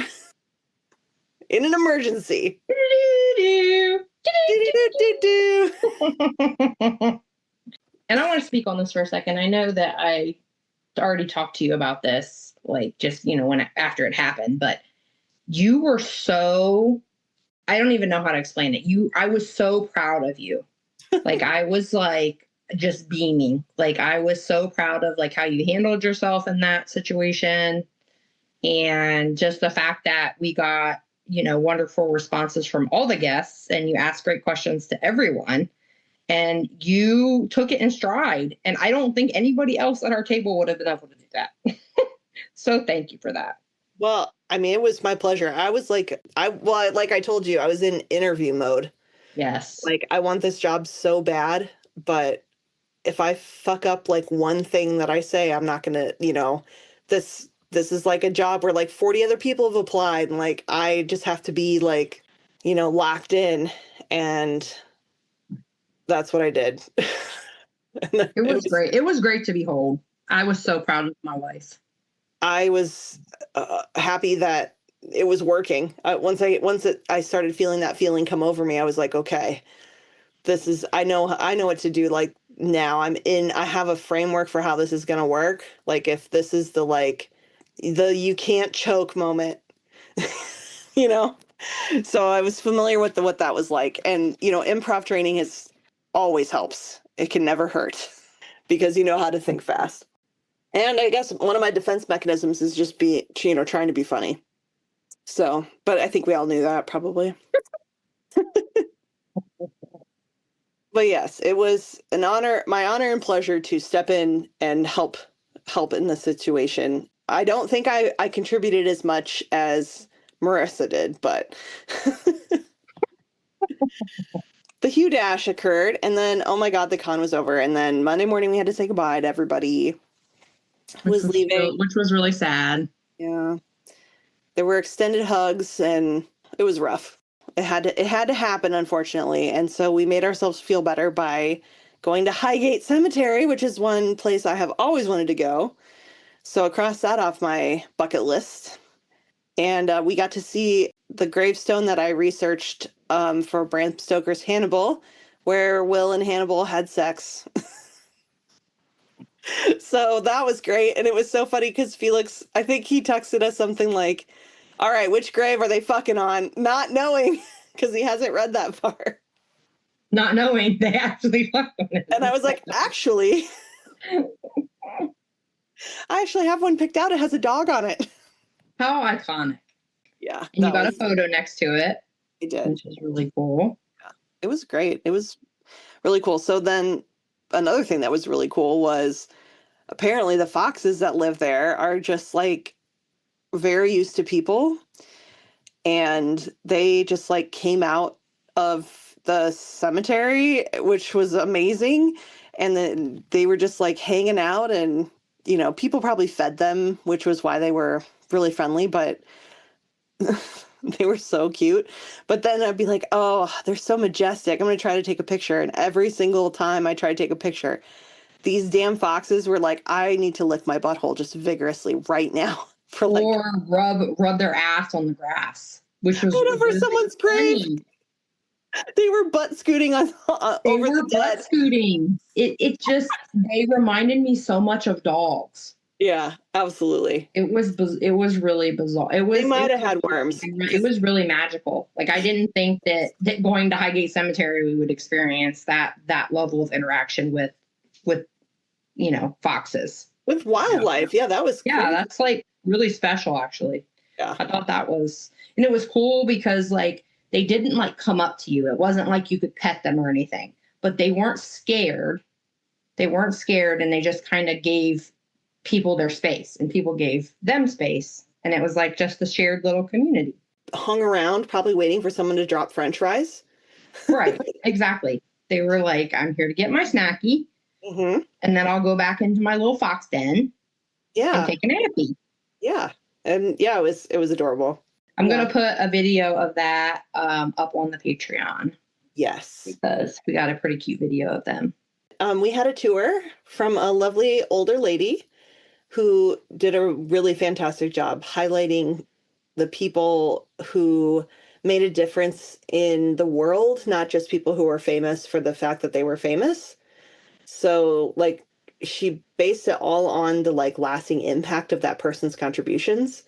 in an emergency. Do-do-do. Do-do-do-do-do. And I want to speak on this for a second. I know that I already talked to you about this, like just, when after it happened, but you were so, I don't even know how to explain it. I was so proud of you. Like I was like just beaming. Like I was so proud of like how you handled yourself in that situation. And just the fact that we got, wonderful responses from all the guests and you asked great questions to everyone. And you took it in stride. And I don't think anybody else at our table would have been able to do that. So thank you for that. Well, I mean, it was my pleasure. I was like, like I told you, I was in interview mode. Yes. Like, I want this job so bad, but if I fuck up like one thing that I say, I'm not gonna, this is like a job where like 40 other people have applied, and like I just have to be like, locked in, and that's what I did. It was great. It was great to behold. I was so proud of my wife. I was happy that it was working. Once I started feeling that feeling come over me, I was like, okay, I know what to do. Like now I have a framework for how this is going to work. Like if this is the you can't choke moment, so I was familiar with what that was like. And, improv training always helps. It can never hurt because you know how to think fast. And I guess one of my defense mechanisms is just trying to be funny. So, but I think we all knew that probably. But yes, it was my honor and pleasure to step in and help in the situation. I don't think I contributed as much as Marissa did, but the Hugh Dash occurred, and then, oh my God, the con was over. And then Monday morning we had to say goodbye to everybody who was leaving. Which was really sad. Yeah. There were extended hugs, and it was rough. It had to happen, unfortunately. And so we made ourselves feel better by going to Highgate Cemetery, which is one place I have always wanted to go. So I crossed that off my bucket list. And we got to see the gravestone that I researched for Bram Stoker's Hannibal, where Will and Hannibal had sex. So that was great. And it was so funny because Felix, I think he texted us something like, all right, which grave are they fucking on? Not knowing, because he hasn't read that far. Not knowing they actually fucked on it. And I was like, actually, I actually have one picked out. It has a dog on it. How iconic. Yeah. And you got a photo next to it. I did. Which is really cool. Yeah. It was great. It was really cool. So then another thing that was really cool was apparently the foxes that live there are just like very used to people. And they just like came out of the cemetery, which was amazing. And then they were just like hanging out, and, people probably fed them, which was why they were really friendly, but they were so cute. But then I'd be like, oh, they're so majestic. I'm going to try to take a picture. And every single time I tried to take a picture, these damn foxes were like, I need to lick my butthole just vigorously right now. Or rub their ass on the grass, which was over someone's grave. They were butt scooting over the dead. Butt scooting. It just, they reminded me so much of dogs. Yeah, absolutely. It was really bizarre. They might have had worms. It was really magical. Like I didn't think that going to Highgate Cemetery we would experience that level of interaction with foxes. With wildlife. Yeah, that was cool. Yeah, that's like really special actually. Yeah. I thought that was, and it was cool because like they didn't like come up to you. It wasn't like you could pet them or anything, but they weren't scared. And they just kind of gave people their space, and people gave them space. And it was like just the shared little community. Hung around, probably waiting for someone to drop French fries. Right. Exactly. They were like, I'm here to get my snacky. Mm-hmm. And then I'll go back into my little fox den and take a nappy. Yeah. And yeah, it was adorable. I'm going to put a video of that up on the Patreon. Yes. Because we got a pretty cute video of them. We had a tour from a lovely older lady who did a really fantastic job highlighting the people who made a difference in the world, not just people who were famous for the fact that they were famous. So, like, she based it all on the, like, lasting impact of that person's contributions,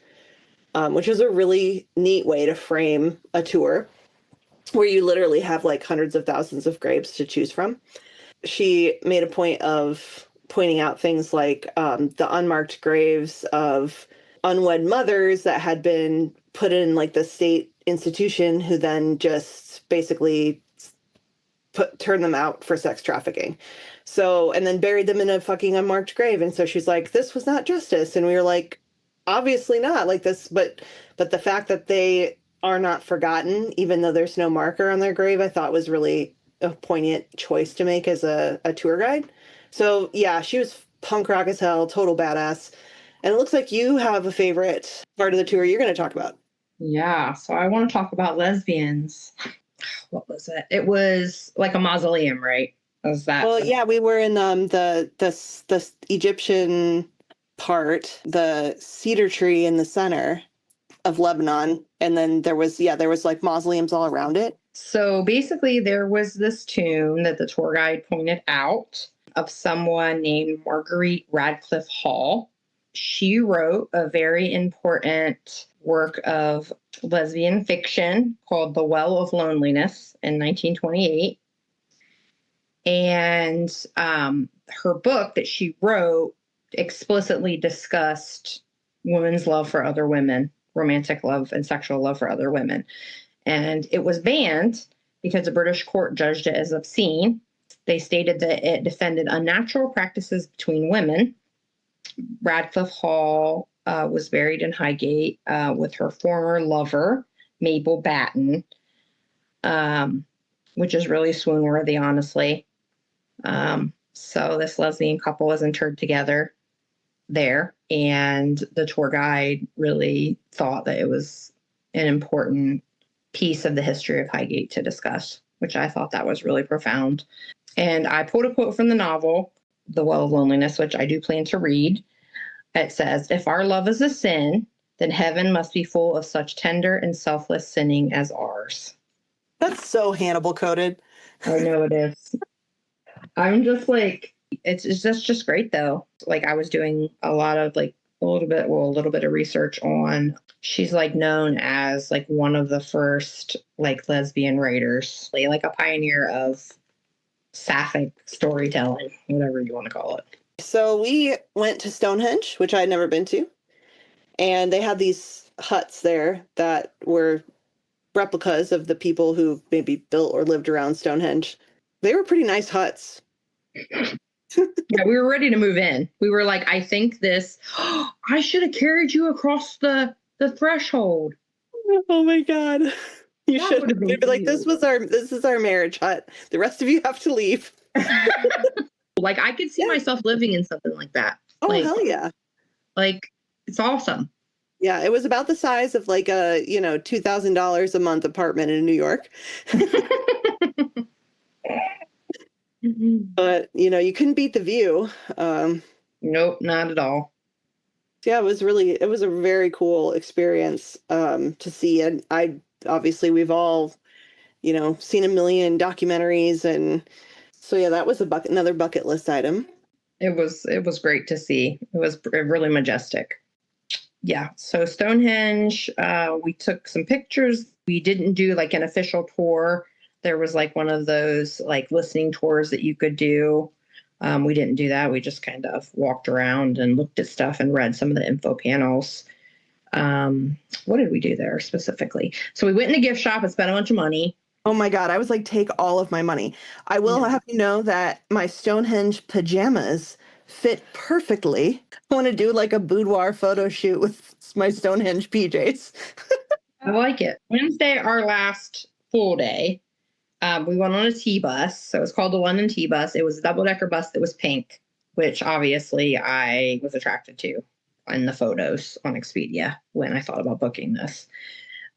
which is a really neat way to frame a tour where you literally have, like, hundreds of thousands of graves to choose from. She made a point of pointing out things like the unmarked graves of unwed mothers that had been put in, like, the state institution, who then just basically turned them out for sex trafficking. So, and then buried them in a fucking unmarked grave. And so she's like, this was not justice. And we were like, obviously not, like this, but the fact that they are not forgotten, even though there's no marker on their grave, I thought was really a poignant choice to make as a tour guide. So yeah, she was punk rock as hell, total badass. And it looks like you have a favorite part of the tour you're going to talk about. Yeah, so I want to talk about lesbians. What was it? It was like a mausoleum, right? Was that? Well, yeah, we were in the Egyptian part, the cedar tree in the center of Lebanon, and then there was like mausoleums all around it. So basically, there was this tomb that the tour guide pointed out of someone named Marguerite Radcliffe Hall. She wrote a very important work of lesbian fiction called The Well of Loneliness in 1928. And her book that she wrote explicitly discussed women's love for other women, romantic love and sexual love for other women. And it was banned because a British court judged it as obscene. They stated that it defended unnatural practices between women. Radcliffe Hall was buried in Highgate with her former lover, Mabel Batten, which is really swoon-worthy, honestly. So this lesbian couple was interred together there, and the tour guide really thought that it was an important piece of the history of Highgate to discuss, which I thought that was really profound. And I pulled a quote from the novel, The Well of Loneliness, which I do plan to read. It says, "If our love is a sin, then heaven must be full of such tender and selfless sinning as ours." That's so Hannibal coded. I know it is. I'm just like, it's just great though. Like I was doing a lot of like a little bit of research on, she's like known as like one of the first like lesbian writers, like a pioneer of sapphic storytelling, whatever you want to call it. So we went to Stonehenge, which I had never been to. And they had these huts there that were replicas of the people who maybe built or lived around Stonehenge. They were pretty nice huts. Yeah, we were ready to move in. We were like, I think this, I should have carried you across the threshold. Oh my God. You That should would have been be like, cute. this is our marriage hut. The rest of you have to leave. Like I could see myself living in something like that. Oh, like, hell yeah. Like it's awesome. Yeah, it was about the size of like a, $2,000 a month apartment in New York. But, you couldn't beat the view. Nope, not at all. Yeah, it was a very cool experience to see. And obviously we've all, seen a million documentaries. And so, yeah, that was another bucket list item. It was great to see. It was really majestic. Yeah. So Stonehenge, we took some pictures. We didn't do like an official tour. There was like one of those like listening tours that you could do. We didn't do that. We just kind of walked around and looked at stuff and read some of the info panels. What did we do there specifically? So we went in a gift shop and spent a bunch of money. Oh my God. I was like, take all of my money. I will have you know that my Stonehenge pajamas fit perfectly. I want to do like a boudoir photo shoot with my Stonehenge PJs. I like it. Wednesday, our last full day, we went on a T-bus. So it's called the London T-bus. It was a double-decker bus that was pink, which obviously I was attracted to in the photos on Expedia when I thought about booking this.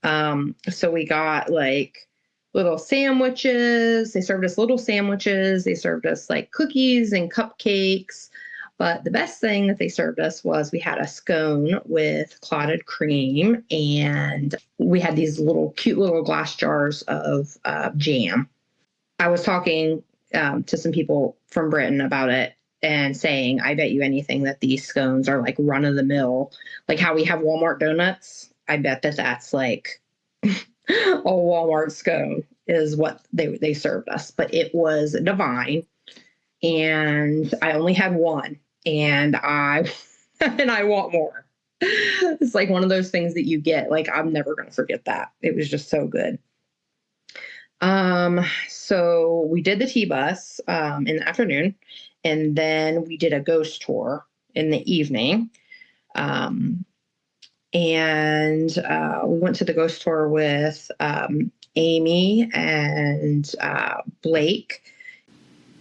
So we got like little sandwiches. They served us little sandwiches. They served us like cookies and cupcakes. But the best thing that they served us was we had a scone with clotted cream, and we had these little cute little glass jars of jam. I was talking to some people from Britain about it and saying, I bet you anything that these scones are like run of the mill, like how we have Walmart donuts. I bet that that's like a Walmart scone is what they served us. But it was divine, and I only had one. And I want more. It's like one of those things that you get. Like, I'm never going to forget that. It was just so good. So we did the T-bus in the afternoon, and then we did a ghost tour in the evening. And we went to the ghost tour with Amy and Blake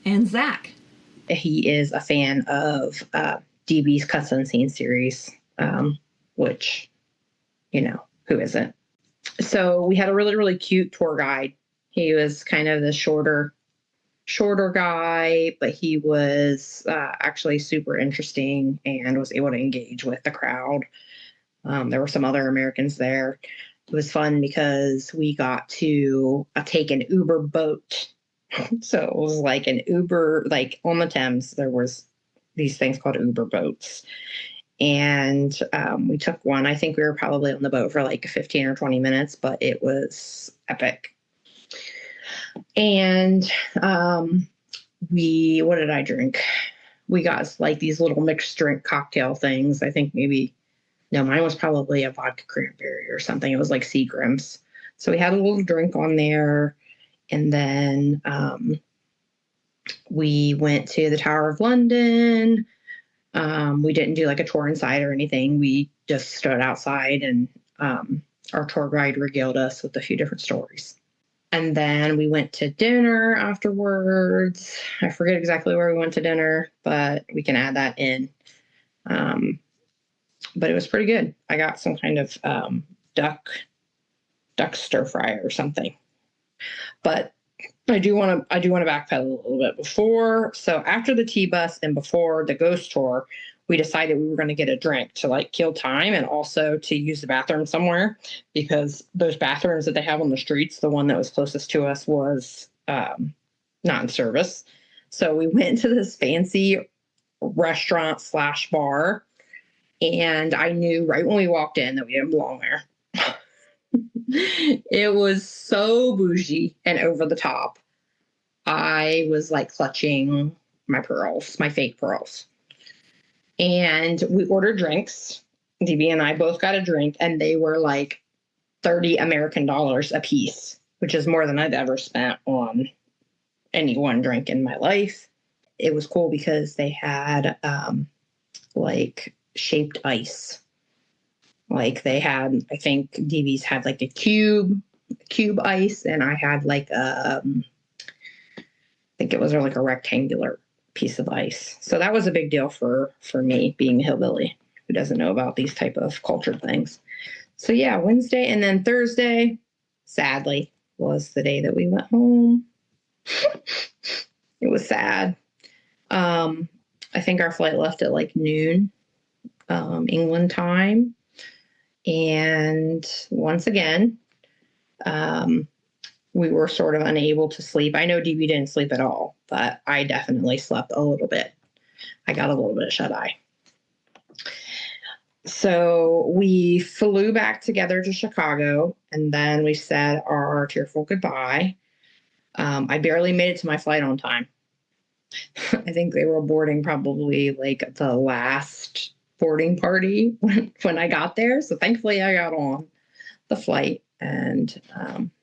and Zach. He is a fan of DB's Cuts Unseen series, which, you know, who isn't? So we had a really, really cute tour guide. He was kind of the shorter guy, but he was actually super interesting and was able to engage with the crowd. There were some other Americans there. It was fun because we got to take an Uber boat. So it was like an Uber, like on the Thames, there was these things called Uber boats. And we took one. I think we were probably on the boat for like 15 or 20 minutes, but it was epic. And what did I drink? We got like these little mixed drink cocktail things. I think mine was probably a vodka cranberry or something. It was like Seagram's. So we had a little drink on there. And then we went to the Tower of London. We didn't do like a tour inside or anything. We just stood outside, and our tour guide regaled us with a few different stories. And then we went to dinner afterwards. I forget exactly where we went to dinner, but we can add that in. But it was pretty good. I got some kind of duck stir fry or something. But I do want to backpedal a little bit before. So after the T-bus and before the ghost tour, we decided we were going to get a drink to like kill time and also to use the bathroom somewhere, because those bathrooms that they have on the streets, the one that was closest to us was not in service. So we went to this fancy restaurant/bar, and I knew right when we walked in that we didn't belong there. It was so bougie and over the top. I was like clutching my pearls, my fake pearls. And we ordered drinks. DB and I both got a drink, and they were like $30 American a piece, which is more than I'd ever spent on any one drink in my life. It was cool because they had like shaped ice. Like they had, I think DB's had like a cube ice, and I had like I think it was like a rectangular piece of ice. So that was a big deal for me, being a hillbilly who doesn't know about these type of cultured things. So yeah, Wednesday, and then Thursday, sadly, was the day that we went home. It was sad. I think our flight left at like noon, England time. And once again, we were sort of unable to sleep. I know DB didn't sleep at all, but I definitely slept a little bit. I got a little bit of shut-eye. So we flew back together to Chicago, and then we said our tearful goodbye. I barely made it to my flight on time. I think they were boarding probably like the last boarding party when I got there. So thankfully I got on the flight and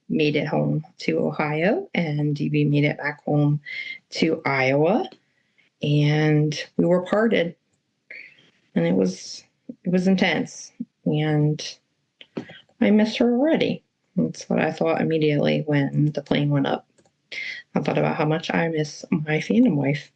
made it home to Ohio, and DB made it back home to Iowa. and we were parted, and it was intense, and I miss her already. That's what I thought immediately when the plane went up. I thought about how much I miss my fandom wife.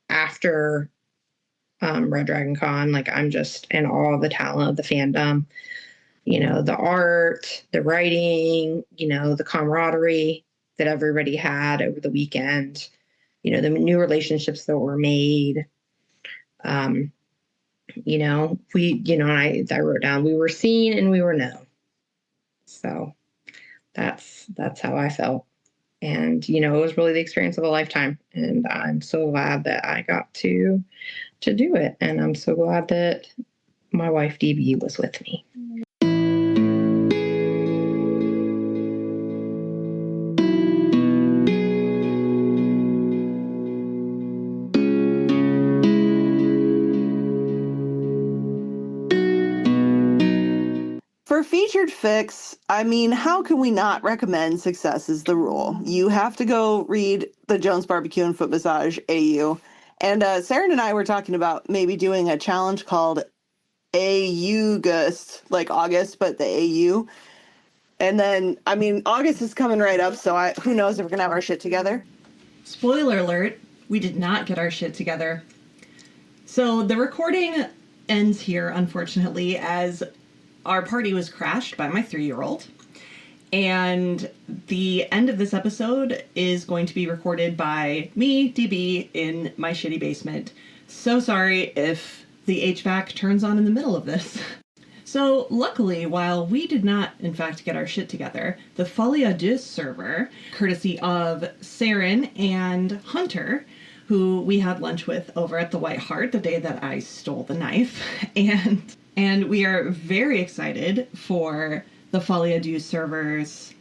After Red Dragon Con, like, I'm just in awe of the talent of the fandom. You know, the art, the writing, you know, the camaraderie that everybody had over the weekend, you know, the new relationships that were made. You know, and I wrote down, we were seen and we were known. So that's how I felt. And, you know, it was really the experience of a lifetime. And I'm so glad that I got to do it. And I'm so glad that my wife, DB, was with me. For featured fics, I mean, how can we not recommend Success is the Rule? You have to go read the Jones Barbecue and Foot Massage AU. And Sarah and I were talking about maybe doing a challenge called August, like August, but the AU. And then, I mean, August is coming right up, so who knows if we're going to have our shit together. Spoiler alert, we did not get our shit together. So the recording ends here, unfortunately, as our party was crashed by my 3-year-old. And the end of this episode is going to be recorded by me, DB, in my shitty basement. So sorry if the HVAC turns on in the middle of this. So luckily, while we did not, in fact, get our shit together, the Folie à Deux server, courtesy of Saren and Hunter, who we had lunch with over at the White Hart the day that I stole the knife, and we are very excited for the Folie à Deux server's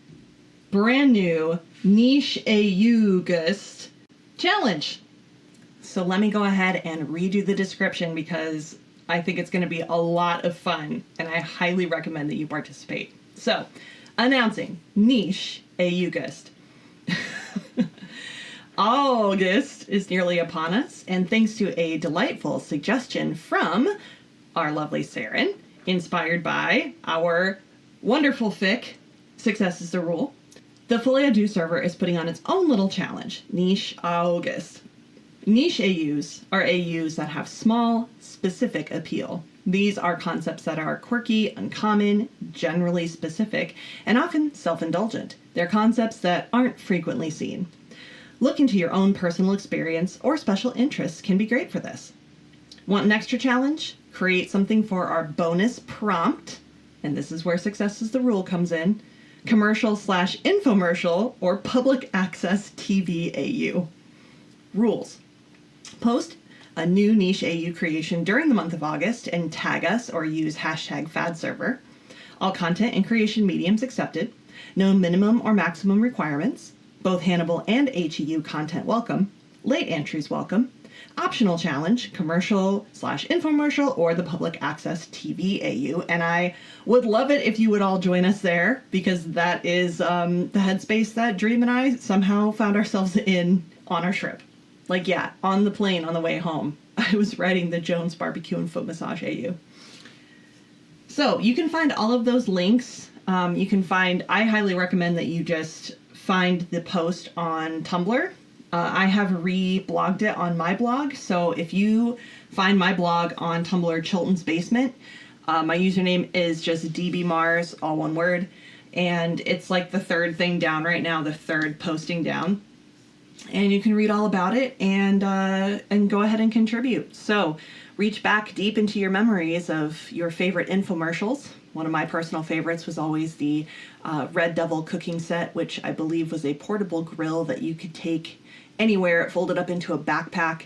brand new Niche August challenge. So let me go ahead and redo the description because I think it's going to be a lot of fun, and I highly recommend that you participate. So, announcing Niche August. August is nearly upon us, and thanks to a delightful suggestion from our lovely Saren, inspired by our wonderful fic, Success is the Rule, the Folie à Deux server is putting on its own little challenge, Niche August. Niche AUs are AUs that have small, specific appeal. These are concepts that are quirky, uncommon, generally specific, and often self-indulgent. They're concepts that aren't frequently seen. Look into your own personal experience or special interests can be great for this. Want an extra challenge? Create something for our bonus prompt, and this is where Success is the Rule comes in, commercial/infomercial or public access TV AU. Rules. Post a new Niche AU creation during the month of August and tag us or use hashtag FADServer. All content and creation mediums accepted. No minimum or maximum requirements. Both Hannibal and HEU content welcome. Late entries welcome. Optional challenge, commercial/infomercial or the public access TV AU. And I would love it if you would all join us there because that is the headspace that Dream and I somehow found ourselves in on our trip. Like, yeah, on the plane on the way home, I was writing the Jones Barbecue and Foot Massage AU. So you can find all of those links. I highly recommend that you just find the post on Tumblr. I have re-blogged it on my blog. So if you find my blog on Tumblr, Chilton's Basement, my username is just dbmars, all one word. And it's like the third thing down right now, the third posting down. And you can read all about it and go ahead and contribute. So reach back deep into your memories of your favorite infomercials. One of my personal favorites was always the Red Devil cooking set, which I believe was a portable grill that you could take anywhere. It folded up into a backpack,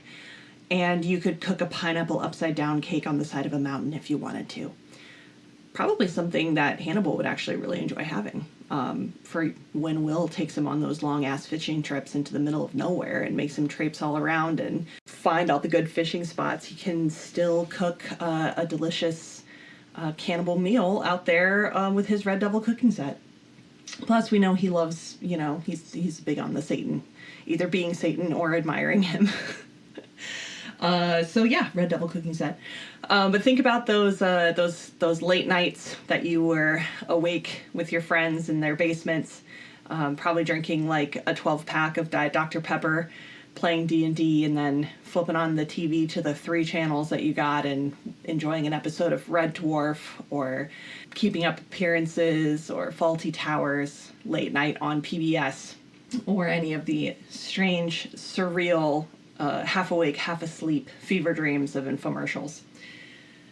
and you could cook a pineapple upside down cake on the side of a mountain if you wanted to. Probably something that Hannibal would actually really enjoy having. For when Will takes him on those long-ass fishing trips into the middle of nowhere and makes him traipse all around and find all the good fishing spots, he can still cook a delicious cannibal meal out there with his Red Devil cooking set. Plus, we know he loves, he's big on the Satan, either being Satan or admiring him. So yeah, Red Devil cooking set. But think about those late nights that you were awake with your friends in their basements, probably drinking like a 12-pack of Diet Dr. Pepper, playing D&D, and then flipping on the TV to the 3 channels that you got and enjoying an episode of Red Dwarf or Keeping Up Appearances or Faulty Towers late night on PBS, or any of the strange, surreal, half awake, half asleep fever dreams of infomercials.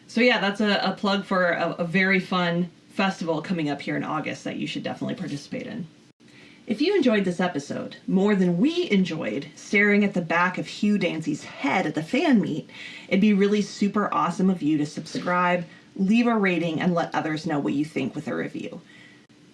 So yeah, that's a plug for a very fun festival coming up here in August that you should definitely participate in. If you enjoyed this episode more than we enjoyed staring at the back of Hugh Dancy's head at the fan meet, it'd be really super awesome of you to subscribe, leave a rating, and let others know what you think with a review.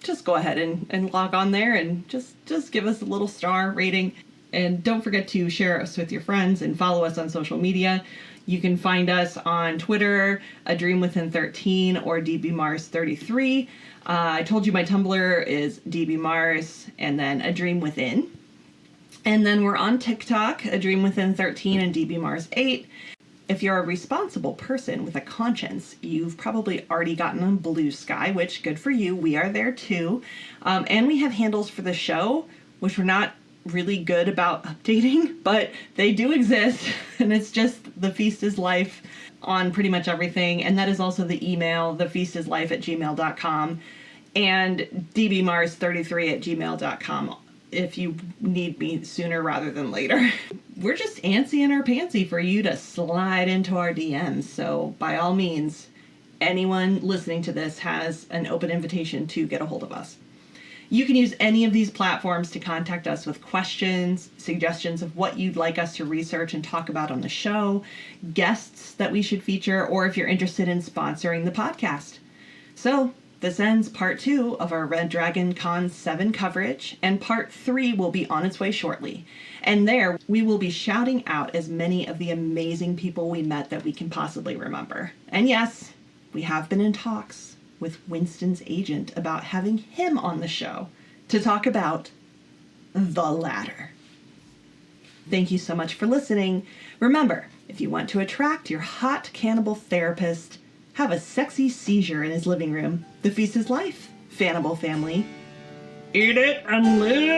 Just go ahead and log on there and just give us a little star rating. And don't forget to share us with your friends and follow us on social media. You can find us on Twitter, A Dream Within 13 or DBMars33. I told you my Tumblr is DBMars and then A Dream Within. And then we're on TikTok, A Dream Within 13 and DBMars8. If you're a responsible person with a conscience, you've probably already gotten on Blue Sky, which good for you. We are there too. And we have handles for the show, which we're not really good about updating, but they do exist. And it's just The Feast is Life on pretty much everything. And that is also the email, thefeastislife@gmail.com, and dbmars33@gmail.com if you need me sooner rather than later. We're just antsy in our pantsy for you to slide into our DMs. So by all means, anyone listening to this has an open invitation to get a hold of us. You can use any of these platforms to contact us with questions, suggestions of what you'd like us to research and talk about on the show, guests that we should feature, or if you're interested in sponsoring the podcast. So this ends part 2 of our Red Dragon Con 7 coverage, and part 3 will be on its way shortly. And there we will be shouting out as many of the amazing people we met that we can possibly remember. And yes, we have been in talks with Winston's agent about having him on the show to talk about the ladder. Thank you so much for listening. Remember, if you want to attract your hot cannibal therapist, have a sexy seizure in his living room, the feast is life, Fannibal family. Eat it and live!